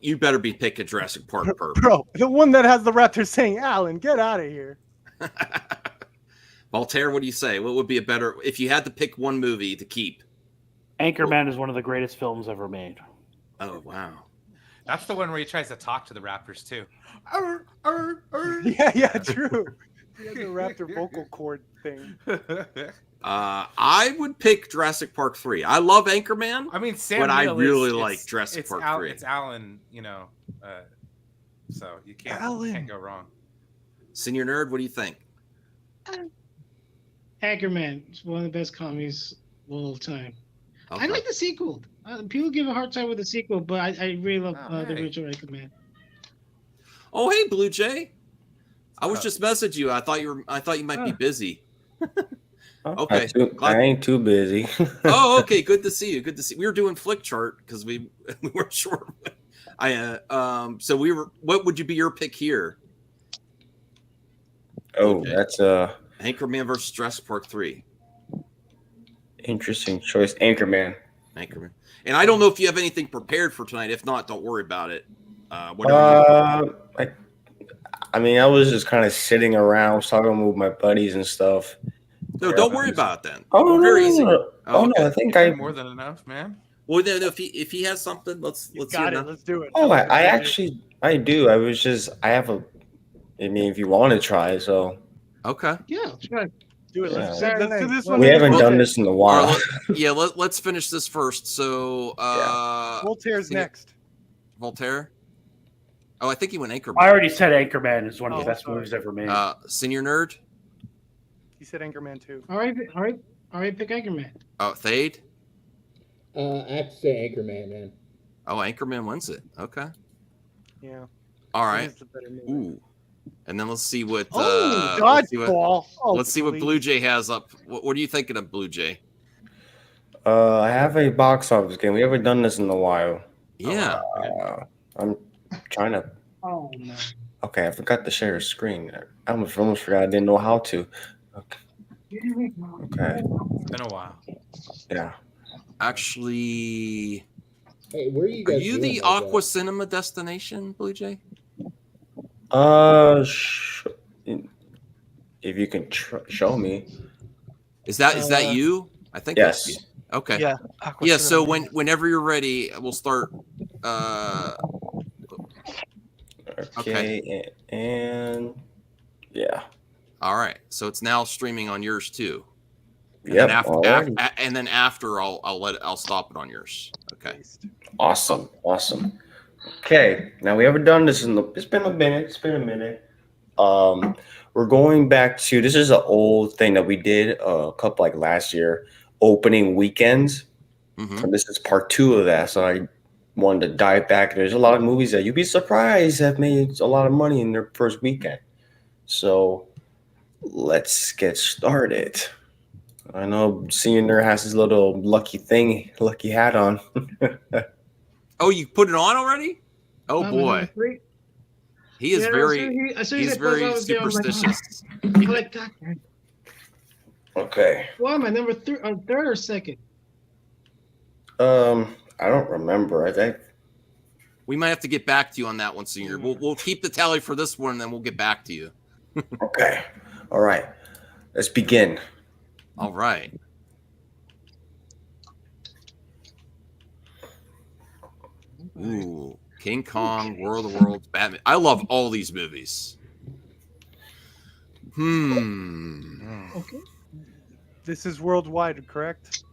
You better be picking Jurassic Park, Perp. Bro, the one that has the Raptors saying, Alan, get out of here. Voltaire, what do you say? What would be a better, if you had to pick one movie to keep? Anchorman is one of the greatest films ever made. Oh, wow. That's the one where he tries to talk to the Raptors too. Yeah, true. He has the Raptor vocal cord thing. I would pick Jurassic Park 3. I love Anchorman. I mean, Sam but I Neill really like Jurassic Park 3. It's Alan, so you can't go wrong. Senior Nerd, what do you think? Anchorman is one of the best comedies of all time. Okay. I like the sequel. People give a hard time with the sequel, but I really love the original Anchorman. Oh, hey, Blue Jay. I was just messaging you. I thought you might be busy. Okay. I ain't too busy. Oh, okay. Good to see you. We were doing Flick chart because we weren't sure. So we were. What would you be your pick here? Oh, okay. That's Anchorman versus Jurassic Park 3. Interesting choice. Anchorman. And I don't know if you have anything prepared for tonight. If not, don't worry about it. I was just kind of sitting around, was talking with my buddies and stuff. No, don't worry about it then. Oh, very easy. No. Oh, no, I think I more than enough, man. Well, then if he has something, let's got it. Let's do it. Oh, I do. If you want to try, so okay. Yeah, try. Do it. Let's do this one. We haven't done this in a while. Let's finish this first. So Voltaire's next. Voltaire. Oh, I think he went Anchorman. I already said Anchorman is one of the best movies ever made. Senior Nerd. He said Anchorman too. All right, pick Anchorman. Oh, Thade. I have to say Anchorman, man. Oh, Anchorman wins it. Okay. Yeah. All right. Ooh. And then let's see what. Dodgeball. Let's see what Blue Jay has up. What are you thinking of, Blue Jay? I have a box office game. We haven't done this in a while. Yeah. I'm trying to. Oh no. Okay, I forgot to share the screen. I almost forgot. I didn't know how to. Okay. It's been a while. Yeah. Actually, Hey, where are you are guys? you doing the like Aqua Cinema destination, Blue Jay? If you can show me. Is that you? I think Yes. that's you. Okay. Yeah. Yeah. So whenever you're ready, we'll start. Okay. And yeah. All right. So it's now streaming on yours too. And Yep. then after I'll stop it on yours. Okay. Awesome. Okay. Now we haven't done this it's been a minute. We're going back to, this is an old thing that we did a couple like last year, opening weekends. Mm-hmm. And this is part 2 of that. So I wanted to dive back. There's a lot of movies that you'd be surprised have made a lot of money in their first weekend. So let's get started. I know Senior has his little lucky hat on. Oh, you put it on already? Oh boy. He is very superstitious. I'm like, God. Okay. Why am I number 3 or 3rd or 2nd? I don't remember. I think we might have to get back to you on that one, Senior. We'll keep the tally for this one, and then we'll get back to you. Okay. All right. Let's begin. All right. Ooh, King Kong, War of the Worlds, Batman. I love all these movies. Okay. This is worldwide, correct?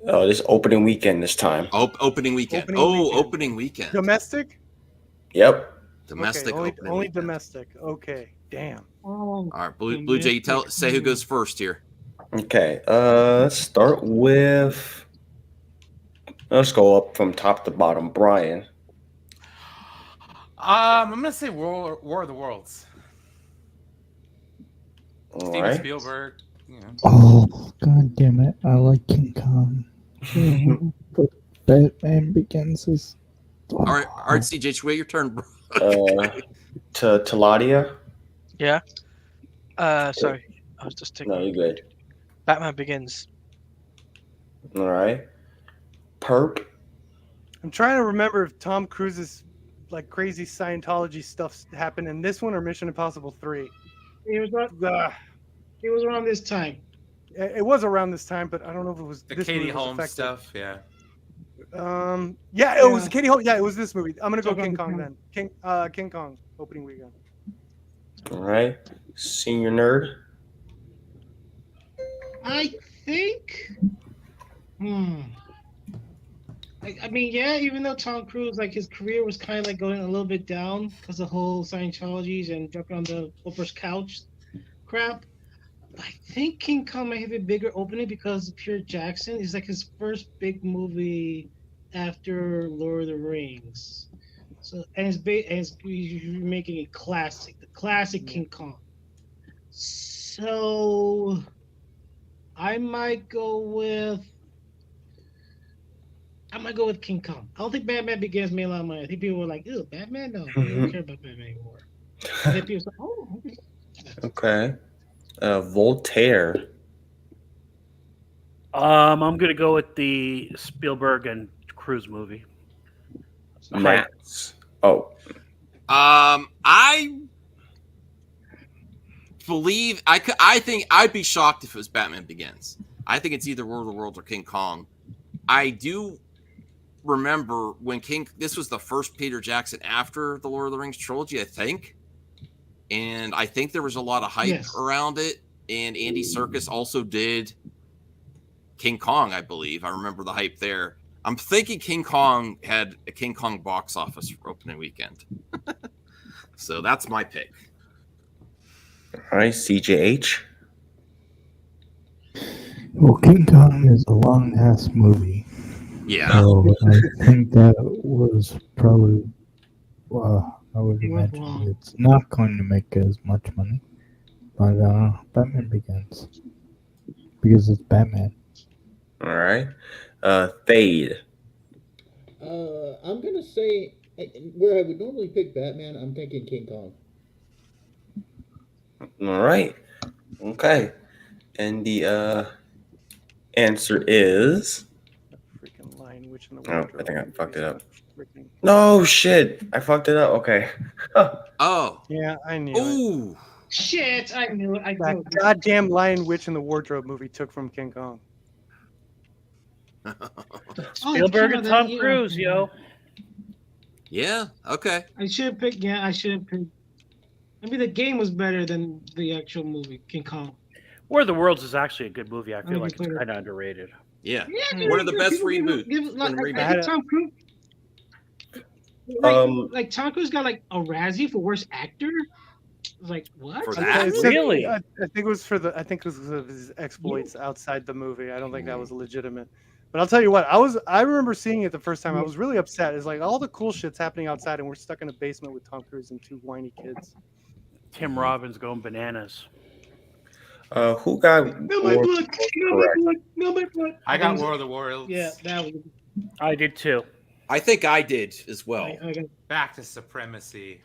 Oh, this opening weekend this time. Opening weekend. Opening weekend. Domestic? Yep. Domestic. Okay, only domestic. Okay. Damn. All right, Blue Jay, say who goes first here. Okay. Let's start with. Let's go up from top to bottom. Brian. I'm gonna say War of the Worlds. All Steven right. Spielberg. You know. Oh, god damn it. I like King Kong. But Batman Begins is... All right, CJ, it's your turn, bro. To Ladia. Yeah. Sorry. I was just taking. No, you're good. Batman Begins. All right. Perp. I'm trying to remember if Tom Cruise's like crazy Scientology stuff happened in this one or Mission Impossible 3. It was around this time. It was around this time, but I don't know if it was The this Katie movie was Holmes affected. stuff. Yeah. Yeah, it was Katie Holmes. Yeah, it was this movie. I'm gonna go King Kong then. King Kong opening weekend. All right. Senior nerd. I think. I mean, yeah. Even though Tom Cruise, like his career was kind of like going a little bit down because of the whole Scientologies and jumping on the Oprah's couch crap. I think King Kong might have a bigger opening because Peter Jackson is like his first big movie after Lord of the Rings. So and it's making a classic, the classic King Kong. So I might go with King Kong. I don't think Batman Begins made a lot of money. I think people were like, "Ew, Batman? No, we don't care about Batman anymore." And then people were like, "Oh, okay." Voltaire. I'm gonna go with the Spielberg and Cruise movie. Max. Oh. I believe I think I'd be shocked if it was Batman Begins. I think it's either War of the Worlds or King Kong. I do remember when this was the first Peter Jackson after the Lord of the Rings trilogy, I think. And I think there was a lot of hype around it. And Andy Serkis also did King Kong, I believe. I remember the hype there. I'm thinking King Kong had a King Kong box office for opening weekend. So that's my pick. All right, CJH. Well, King Kong is a long-ass movie. Yeah. So I think that was probably... I would imagine it's not going to make as much money. But Batman Begins. Because it's Batman. All right. Thade. I'm gonna say where I would normally pick Batman. I'm thinking King Kong. All right. Okay. And the answer is. Freaking Lion Witch in the Oh, Wardrobe. I think I fucked it up. Freaking... No shit! I fucked it up. Okay. Oh. Yeah, I knew Ooh. it. Shit, I knew it. That goddamn Lion Witch in the Wardrobe movie took from King Kong. Spielberg and Tom Cruise, yo. Yeah. Okay. I should have picked. Yeah, I should have picked. Maybe the game was better than the actual movie, King Kong. War of the Worlds is actually a good movie. I feel like it's played it. kind of underrated. Yeah. Yeah, One of the best people reboots. I think Tom Cruise. Like Tom Cruise got like a Razzie for worst actor. I was like, what? For that? Really? I think it was for the. I think it was because of his exploits outside the movie. I don't think that was legitimate. But I'll tell you what, I remember seeing it the first time. I was really upset. It's like all the cool shit's happening outside, and we're stuck in a basement with Tom Cruise and two whiny kids. Tim Robbins going bananas. Who got? No, my book. No, my book. I got War of the Worlds. Yeah, that was. I did too. I think I did as well. Back to supremacy.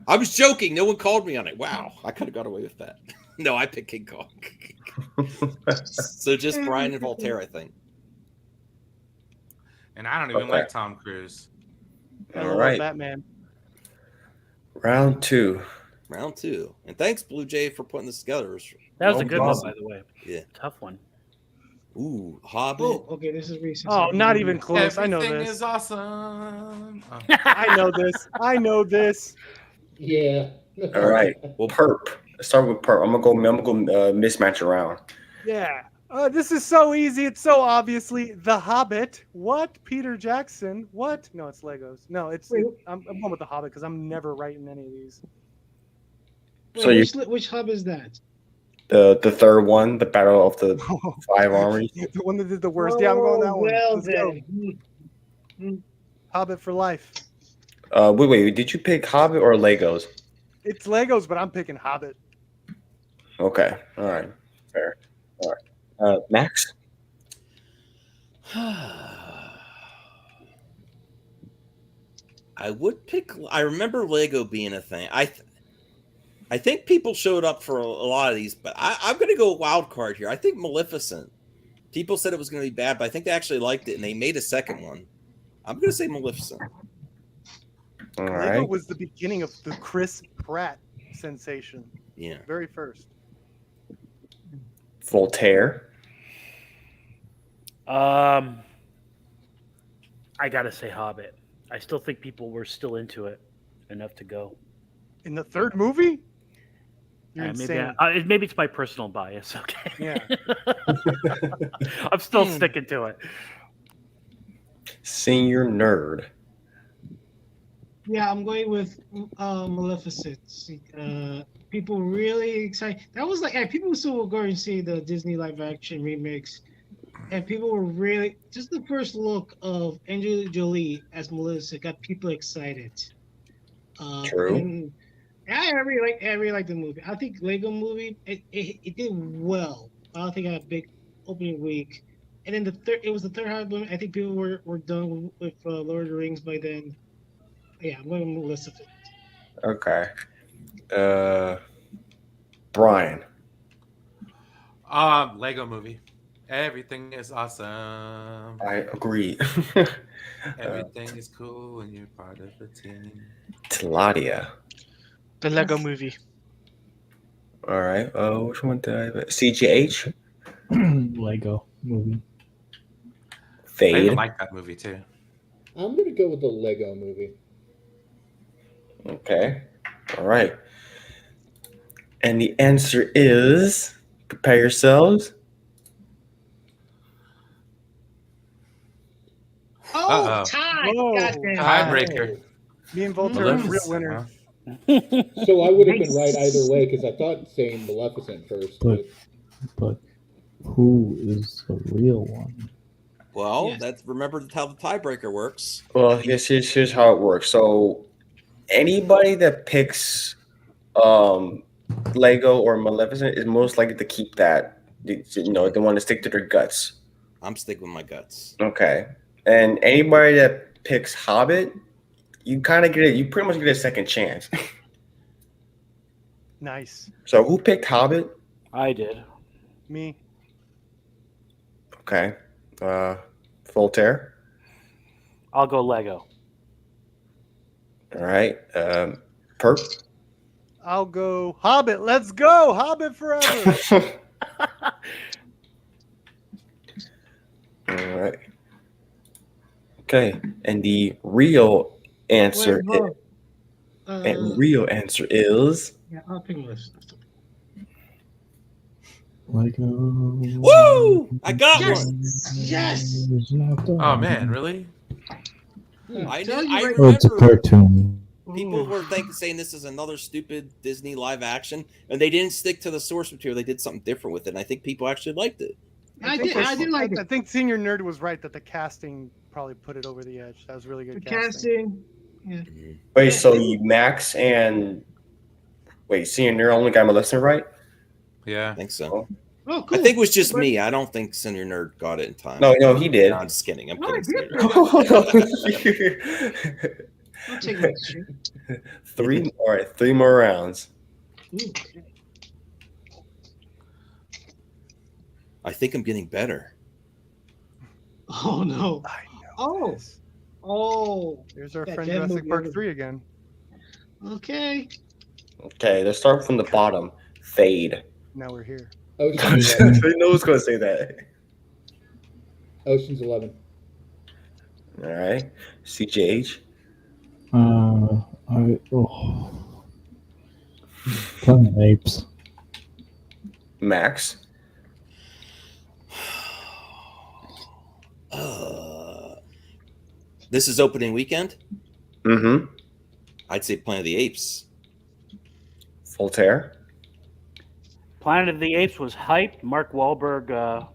I was joking. No one called me on it. Wow, I could have got away with that. No, I picked King Kong. So just Brian and Voltaire, I think. And I don't even like Tom Cruise. All right. Batman. Round 2. Round 2. And thanks, Blue Jay, for putting this together. That was a good one, by the way. Yeah. Tough one. Ooh, Hobbit. Oh, okay, this is recent. Oh, not even close. I know Everything this. is awesome. Oh. I know this. I know this. Yeah. All right. Well, Perp. Let's start with Perp. I'm gonna go mismatch around. Yeah. This is so easy. It's so obviously The Hobbit. What? Peter Jackson. What? No, it's Legos. No, I'm going with The Hobbit because I'm never writing any of these. Wait, so which hub is that? The third one, the Battle of the Five Armies. The one that did the worst. Yeah, I'm going that one. Well, Let's go. Hobbit for life. Wait. Did you pick Hobbit or Legos? It's Legos, but I'm picking Hobbit. Okay. All right. Fair. All right. Max? I would pick. I remember Lego being a thing. I think people showed up for a lot of these, but I'm going to go wild card here. I think Maleficent. People said it was going to be bad, but I think they actually liked it, and they made a second one. I'm going to say Maleficent. All Lego right. was the beginning of the Chris Pratt sensation. Yeah. Very first. Voltaire. I gotta say Hobbit. I still think people were still into it enough to go. In the third movie? You're insane. Maybe it's my personal bias. Okay. Yeah. I'm still sticking to it. Senior nerd. Yeah, I'm going with Maleficent. People really excited. That was like people still were going to see the Disney live action remix, and people were really just the first look of Angelina Jolie as Maleficent got people excited. True. And I really like the movie. I think Lego movie it did well. I don't think I had a big opening week, and then it was the third album. I think people were done with Lord of the Rings by then. Yeah, I'm going to Maleficent. Okay. Brian. Lego movie. Everything is awesome. I agree. Everything is cool when you're part of the team. Teladia. The Lego movie. All right. Which one did I pick? CGH? Lego movie. I Fade. even like that movie too. I'm gonna go with the Lego movie. Okay. All right. And the answer is, prepare yourselves. Oh, tie! Goddamn. Tiebreaker. Me and Voltaire are real winners. So I would have been right either way because I thought saying Maleficent first. But who is the real one? Well, remember how the tiebreaker works. Well, here's how it works. So anybody that picks Lego or Maleficent is most likely to keep that. They want to stick to their guts. I'm sticking with my guts. Okay. And anybody that picks Hobbit, you kind of get it. You pretty much get a second chance. Nice. So who picked Hobbit? I did. Me. Okay. Voltaire. I'll go Lego. All right. Perp. I'll go Hobbit. Let's go. Hobbit forever. All right. Okay. And the real answer is Yeah, I'll pick this. Lego. Woo! I got one. Yes. Oh man, really? I Oh, it's a cartoon. People were saying this is another stupid Disney live action, and they didn't stick to the source material. They did something different with it, and I think people actually liked it. I did like it. I think Senior Nerd was right that the casting probably put it over the edge. That was really good casting. Yeah. wait. So you Max and Senior Nerd only got my listener right? Yeah, I think so. Oh, cool. I think it was just me. I don't think Senior Nerd got it in time. No, he did. No, I'm just kidding. I'm kidding. Senior I'll take that shit. All right, 3 more rounds. I think I'm getting better. Oh no! I know. Oh! There's our friend Jurassic Park 3 again. Okay. Okay, let's start from the bottom. Fade. Now we're here. Ocean's I 11. know who's going to say that. Ocean's 11. All right, CJH. Planet of the Apes. Max. This is opening weekend. Mm-hmm. I'd say Planet of the Apes. Voltaire. Planet of the Apes was hyped. Mark Wahlberg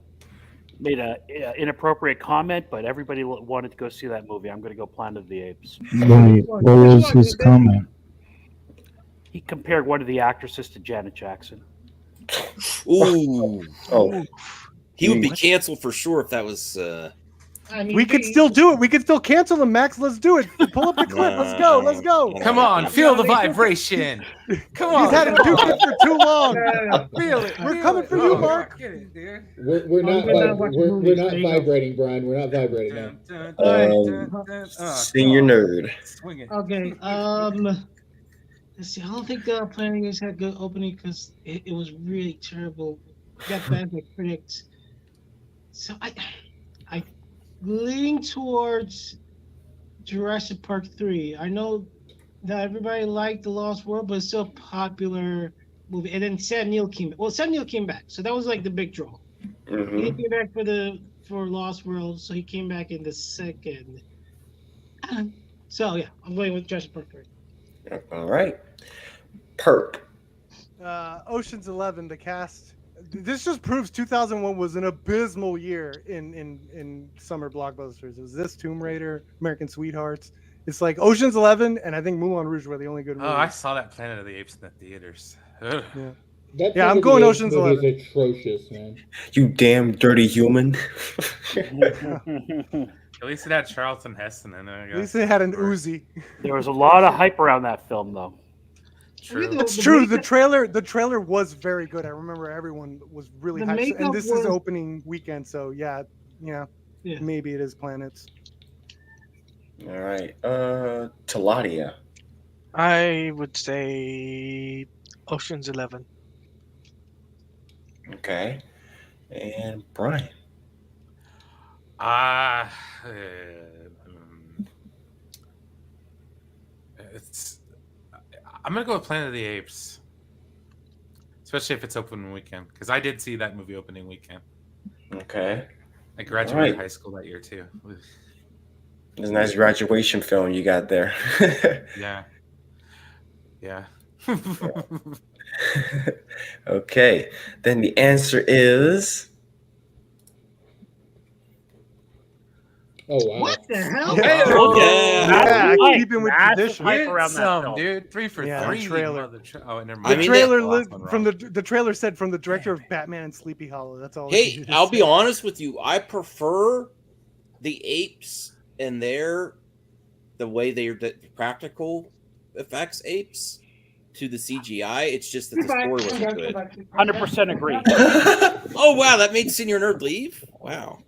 made an inappropriate comment, but everybody wanted to go see that movie. I'm going to go Planet of the Apes. Wait, what was his comment? He compared one of the actresses to Janet Jackson. Ooh. Oh. He would be canceled for sure if that was... I mean, We could still do it. We could still cancel them, Max. Let's do it. Pull up the clip. Let's go. Let's go. Come on, feel the vibration. Come on. He's had it do it for too long. Feel it. We're coming for you, Mark. We're not vibrating, Brian. We're not vibrating now. Senior Nerd. Okay. Let's see. I don't think Planet has had good opening because it was really terrible. Got bad by critics. So I leaning towards Jurassic Park 3. I know that everybody liked The Lost World, but it's still a popular movie. And then Sam Neill came back. Well, Sam Neill came back, so that was like the big draw. Mm-hmm. He came back for Lost World, so he came back in the second. So yeah, I'm going with Jurassic Park 3. All right. Perp. Ocean's 11, the cast. This just proves 2001 was an abysmal year in summer blockbusters. It was this, Tomb Raider, American Sweethearts. It's like Ocean's 11, and I think Moulin Rouge were the only good movies. Oh, I saw that Planet of the Apes in the theaters. Ugh. Yeah, I'm going Ocean's 11. It's atrocious, man. You damn dirty human. At least it had Charlton Heston in it. At least it had an Uzi. There was a lot of hype around that film, though. True. It's true. The trailer was very good. I remember everyone was really hyped. And this is opening weekend, so yeah, maybe it is Planets. All right. Taladia. I would say Ocean's 11. Okay. And Brian. I'm gonna go with Planet of the Apes, especially if it's opening weekend, because I did see that movie opening weekend. Okay. I graduated high school that year too. It's a nice graduation film you got there. Yeah. Okay. Then the answer is Oh wow! What the hell? Yeah, keeping with tradition. Hype around that Some film. dude, 3 for Yeah, 3. the trailer. Oh, never The mind. trailer Last one from wrong. the trailer said from the director of Batman and Sleepy Hollow. That's all. Hey, I'll be honest with you. I prefer the apes and the way they're the practical effects apes to the CGI. It's just that the story wasn't good. 100% agree. Oh wow, that made Senior Nerd leave. Wow.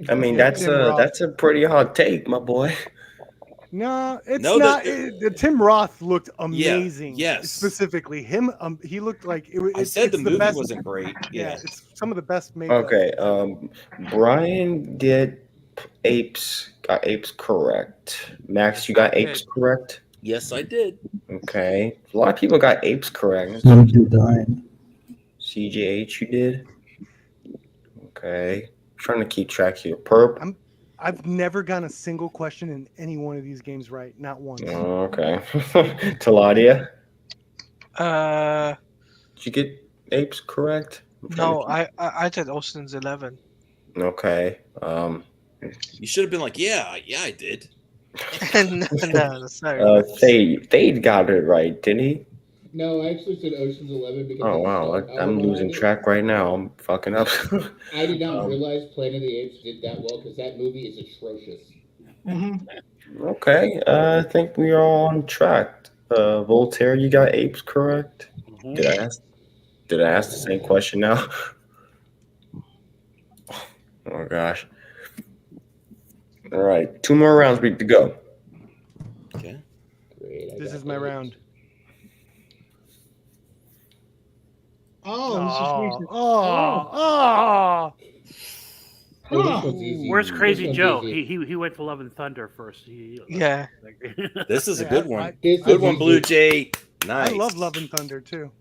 I mean, that's a pretty hot take, my boy. No, it's not. Tim Roth looked amazing. Yes. Specifically, him. He looked like it. I said the movie best. wasn't great. Yeah, it's some of the best makeup. Okay. Brian got apes correct. Max, you got apes correct? Yes, I did. Okay. A lot of people got apes correct. So did I. CJH, you did? Okay. Trying to keep track here. Perp. I've never gotten a single question in any one of these games right. Not once. Oh, okay. Taladia? Did you get apes correct? No, I did Ocean's 11. Okay. You should have been like, yeah, I did. No, sorry. Thade got it right, didn't he? No, I actually said Ocean's 11 because. Oh wow, I'm losing track right now. I'm fucking up. I did not realize Planet of the Apes did that well because that movie is atrocious. Okay, I think we are all on track. Voltaire, you got apes correct? Mm-hmm. Did I ask the same question now? Oh gosh. All right, 2 more rounds, we to go. Okay. Great. This is my round. Where's Crazy Joe? He went for Love and Thunder first. Yeah. This is a good one. This Good is one, easy. Blue Jay. Nice. I love Love and Thunder too.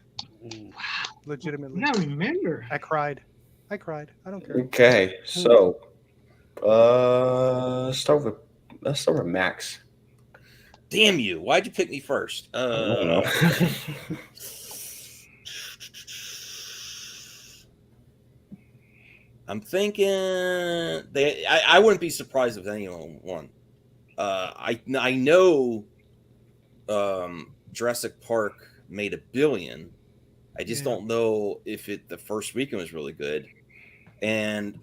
Legitimately. I remember. I cried. I don't care. Okay, so let's start with Max. Damn you! Why'd you pick me first? I don't know. I'm thinking I wouldn't be surprised if anyone won. I know Jurassic Park made $1 billion. I just don't know if the first weekend was really good. And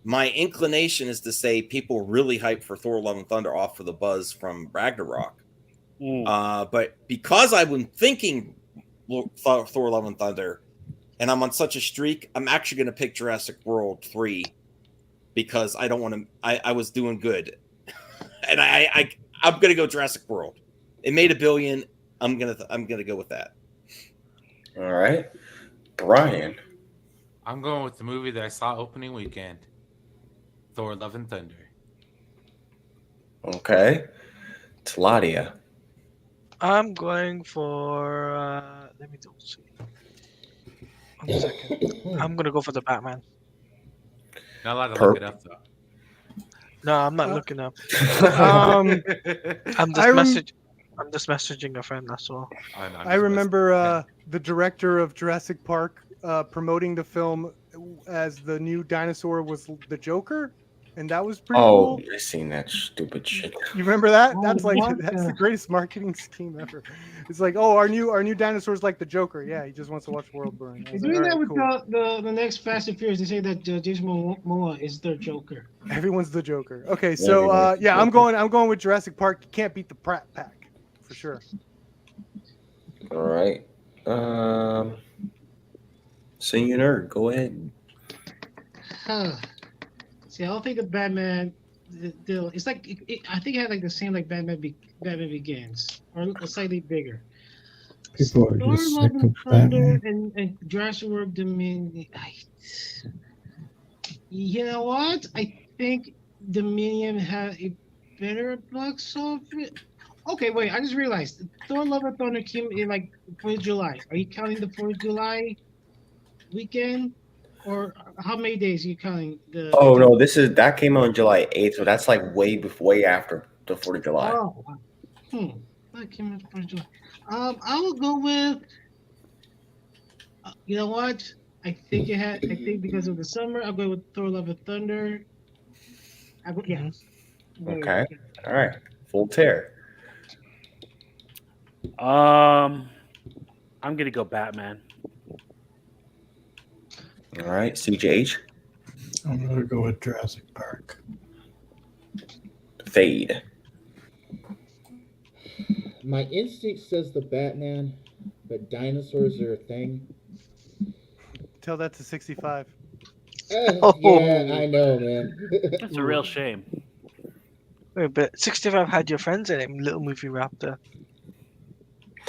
my inclination is to say people really hyped for Thor: Love and Thunder off for the buzz from Ragnarok. But because I've been thinking Thor: Love and Thunder, and I'm on such a streak, I'm actually going to pick Jurassic World 3 because I don't want to. I was doing good, and I'm going to go Jurassic World. It made $1 billion. I'm gonna go with that. All right, Brian. I'm going with the movie that I saw opening weekend, Thor: Love and Thunder. Okay, Taladia. I'm going for. Let me see. 1 second. I'm gonna go for the Batman. Not allowed to look it up though. No, I'm not looking up. I'm just messaging a friend. That's all. I remember the director of Jurassic Park promoting the film as the new dinosaur was the Joker, and that was pretty cool. I seen that stupid shit. You remember that? That's the greatest marketing scheme ever. It's like, oh, our new dinosaur's like the Joker. Yeah, he just wants to watch the world burn. They're doing that with the next Fast and Furious. They say that Jason Momoa is their Joker. Everyone's the Joker. Okay, so I'm going with Jurassic Park. You can't beat the Pratt Pack for sure. All right. Senior Nerd, go ahead. See, I don't think the Batman deal. It's like I think it had like the same like Batman Begins, or slightly bigger. People are just sick of Batman. And Jurassic World Dominion. You know what? I think Dominion had a better box office. Okay, wait. I just realized Thor: Love and Thunder came in like 4th of July. Are you counting the 4th of July weekend? Or how many days are you counting? Oh no, that came on July 8th, so that's like way after the 4th of July. Oh, that came on 4th of July. I will go with. You know what? I think because of the summer, I'll go with Thor: Love and Thunder. Okay. All right. Voltaire. I'm gonna go Batman. All right. CJH. I'm gonna go with Jurassic Park. Fade. My instinct says the Batman, but dinosaurs are a thing. Tell that to 65. Yeah, I know, man. That's a real shame. Wait, but 65 had your friends in it, Little Movie Raptor.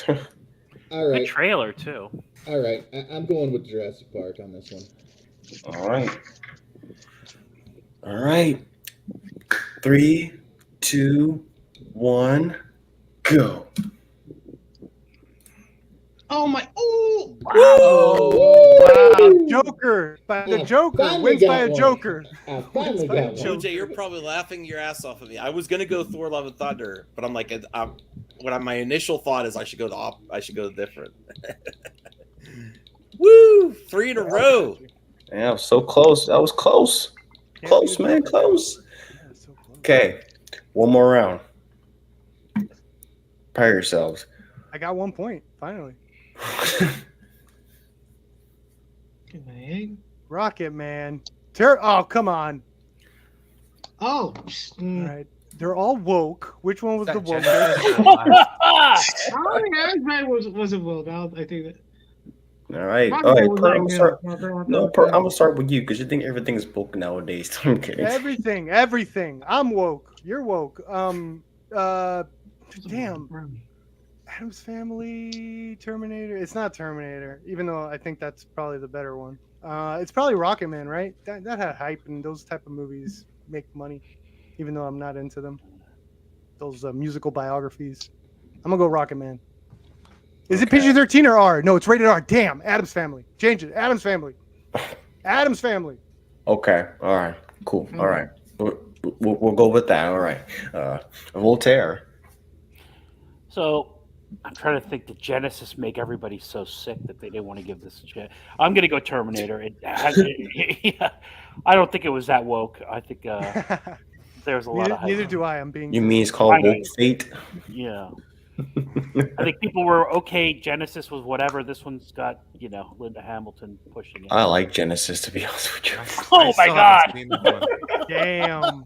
All right. Good trailer too. All right, I'm going with Jurassic Park on this one. All right. All right. 3, 2, 1, go. Oh my! Oh! Wow! Joker by the Joker wins by a Joker. OJ, you're probably laughing your ass off of me. I was gonna go Thor: Love and Thunder, but I'm like, my initial thought is I should go different. Woo! 3 in a row. Yeah, so close. That was close. Close, man. Close. Okay. One more round. Prepare yourselves. I got 1 point, finally. Rocket Man. Oh, come on. Oh. All right. They're all woke. Which one was the woke? Ant-Man wasn't woke. I think that. All right. All right. Per, I'm gonna start with you because you think everything is woke nowadays. I'm kidding. Everything. I'm woke. You're woke. Damn. Addams Family, Terminator. It's not Terminator, even though I think that's probably the better one. It's probably Rocket Man, right? That had hype, and those type of movies make money, even though I'm not into them. Those musical biographies. I'm gonna go Rocket Man. Is it PG-13 or R? No, it's rated R. Damn, Addams Family. Change it. Addams Family. Addams Family. Okay. All right. Cool. All right. We'll go with that. All right. Voltaire. So I'm trying to think. Did Genesis make everybody so sick that they didn't want to give this a chance? I'm going to go Terminator. I don't think it was that woke. I think there's a lot of hype. Neither do I. I'm being. You mean it's called woke fate? Yeah. I think people were okay. Genesis was whatever. This one's got Linda Hamilton pushing it. I like Genesis, to be honest with you. Oh my god! Damn.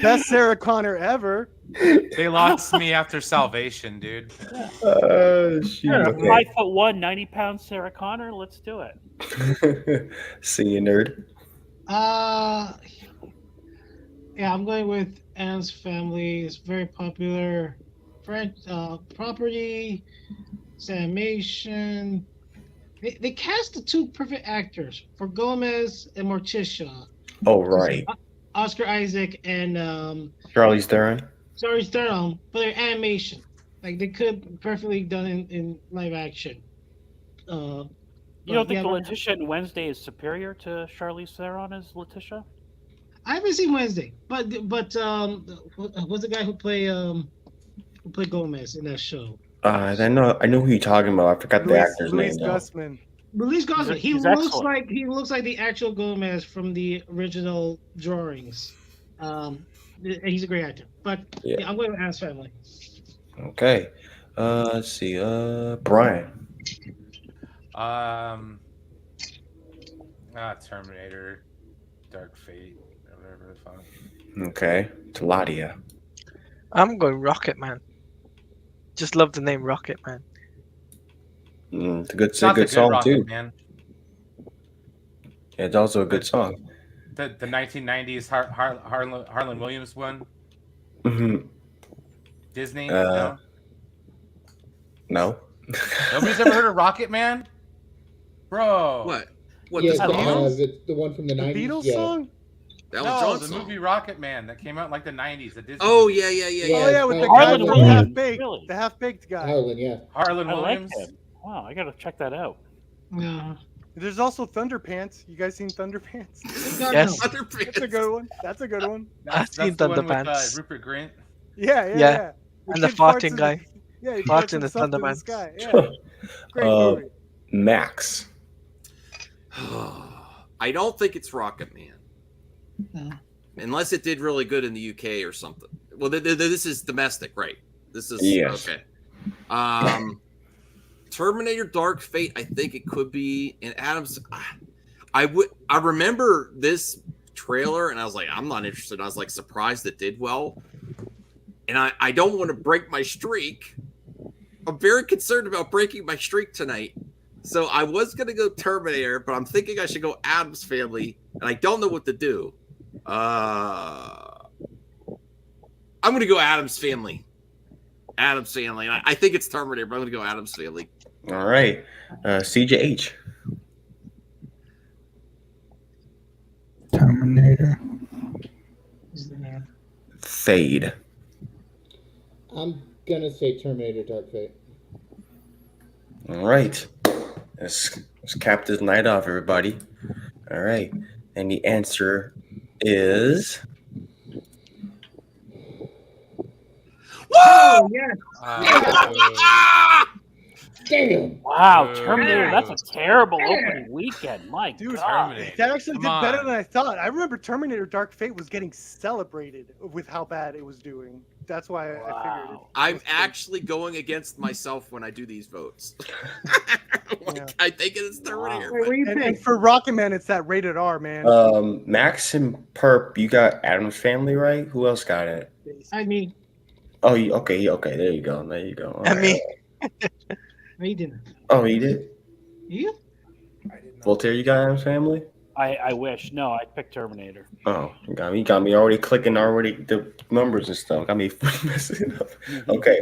Best Sarah Connor ever. They lost me after Salvation, dude. Shoot. 5'1", 90-pound Sarah Connor. Let's do it. See you, nerd. Yeah, I'm going with Addams Family. It's very popular. Property, it's animation. They cast the two perfect actors for Gomez and Morticia. Oh, right. Oscar Isaac and Charlize Theron. Charlize Theron for their animation. Like they could perfectly done in live action. You don't think Letitia in Wednesday is superior to Charlize Theron as Letitia? I haven't seen Wednesday, but what's the guy who played Gomez in that show? I know who you're talking about. I forgot the actor's name. Louis Guzman. He looks like the actual Gomez from the original drawings. He's a great actor. But yeah I'm going to Addams Family. Okay. Let's see. Brian. Terminator, Dark Fate, whatever the fuck. Okay. Taladia. I'm going Rocket Man. Just love the name Rocket Man. It's a good song Rocket too. Man. Yeah, it's also a good song. The 1990s Harlan Williams one. Mm-hmm. Disney. No. Nobody's ever heard of Rocket Man, bro. What? Yeah, the one from the 90s. The Beatles song? The movie Rocket Man that came out in like the 90s. The Disney Oh movie. yeah, with the guy from Half Baked. Really? The Half Baked guy. Harlan I Williams. like him. Wow, I gotta check that out. Yeah. There's also Thunderpants. You guys seen Thunderpants? Yes. That's a good one. That's a good one. I've seen the one with, Thunderpants. Rupert Grint. Yeah. And the farting guy. Yeah, he farts farts in the himself to Thundermans. sky. Yeah. Great movie. Max. I don't think it's Rocket Man. unless it did really good in the UK or something. Well, this is domestic, right? This is okay. Terminator Dark Fate, I think it could be. And Adams, I remember this trailer and I was like, I'm not interested. I was like surprised it did well. And I don't want to break my streak. I'm very concerned about breaking my streak tonight. So I was going to go Terminator, but I'm thinking I should go Adams Family, and I don't know what to do. I'm going to go Adams Family. Adams Family. I think it's Terminator, but I'm going to go Adams Family. All right. CJH. Terminator. Fade. I'm going to say Terminator Dark Fate. All right. Let's cap this night off, everybody. All right. And the answer is... Whoa! Yes. Damn. Wow, Terminator, that's a terrible opening weekend. My God. That actually did better than I thought. I remember Terminator Dark Fate was getting celebrated with how bad it was doing. That's why I figured it. I'm actually going against myself when I do these votes. I think it's Terminator. And for Rocket Man, it's that rated R, man. Max and Perp, you got Adam's Family, right? Who else got it? I mean. Oh, okay. There you go. All right. He didn't. Oh, he did? You? Voltaire, you got Adam's Family? I wish. No, I picked Terminator. Oh, you got me already clicking the numbers and stuff. Got me messing up. Okay.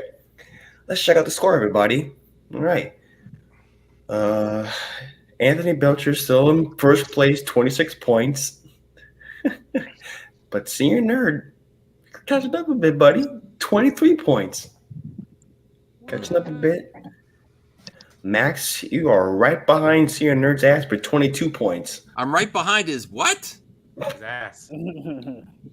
Let's check out the score, everybody. All right. Anthony Belcher's still in first place, 26 points. But Senior Nerd catching up a bit, buddy. 23 points. Catching up a bit. Max, you are right behind Senior Nerd's ass for 22 points. I'm right behind his what? His ass. No.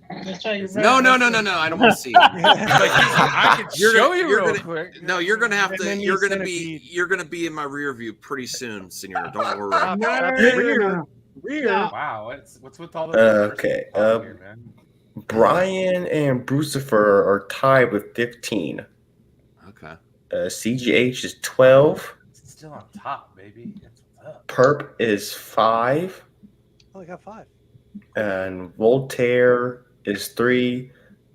I don't want to see it. I can show you real quick. No, you're gonna have to. You're gonna be in my rear view pretty soon, Senor. Don't worry. Rear. Wow, what's with all the okay. Brian and Brucifer are tied with 15. Okay. CGH is 12. It's still on top, baby. That's what's up. Perp is 5. Oh, I got 5. And Voltaire is 3.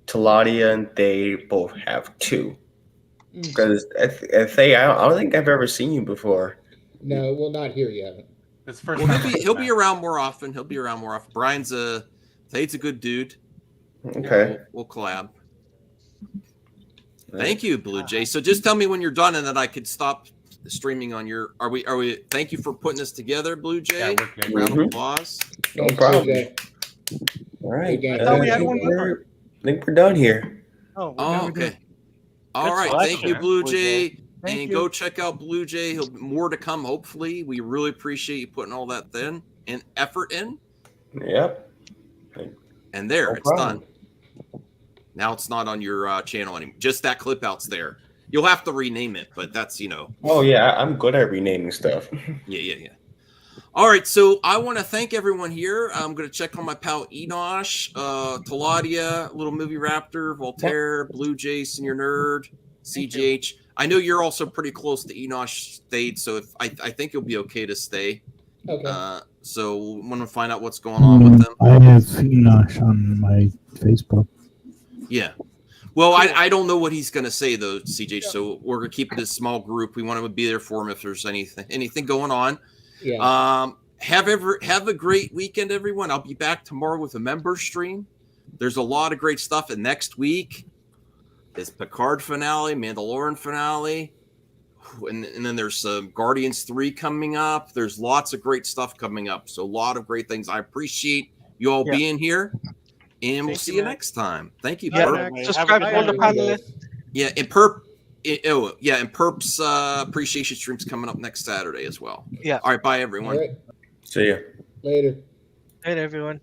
Taladia and they both have 2. Because I don't think I've ever seen you before. No, well, not here yet. It's first. Well, he'll be around more often. Brian's Tate's a good dude. Okay. We'll collab. Thank you, Blue Jay. So just tell me when you're done, and then I could stop streaming on your. Are we? Thank you for putting this together, Blue Jay. Yeah, round of applause. No problem. All right. I think we're done here. Oh, okay. All right. Thank you, Blue Jay. And go check out Blue Jay. More to come, hopefully. We really appreciate you putting all that effort in. Yep. And there, it's done. Now it's not on your channel anymore. Just that clip out's there. You'll have to rename it, but that's, Oh, yeah. I'm good at renaming stuff. Yeah. All right. So I want to thank everyone here. I'm going to check on my pal Enosh, Taladia, Little Movie Raptor, Voltaire, Blue Jay, Senior Nerd, CGH. I know you're also pretty close to Enosh stayed, so I think you'll be okay to stay. Okay. So we want to find out what's going on with them. I have Enosh on my Facebook. Yeah. Well, I don't know what he's going to say, though, CJ. So we're going to keep it a small group. We want to be there for him if there's anything going on. Yeah. Have a great weekend, everyone. I'll be back tomorrow with a member stream. There's a lot of great stuff. And next week is Picard finale, Mandalorian finale. And then there's Guardians 3 coming up. There's lots of great stuff coming up. So a lot of great things. I appreciate you all being here. And we'll see you next time. Thank you, Perp. Subscribe to all the panelists. Yeah, and Perp. And Perp's appreciation stream's coming up next Saturday as well. Yeah. All right, bye, everyone. All right. See ya. Later. Hey, everyone.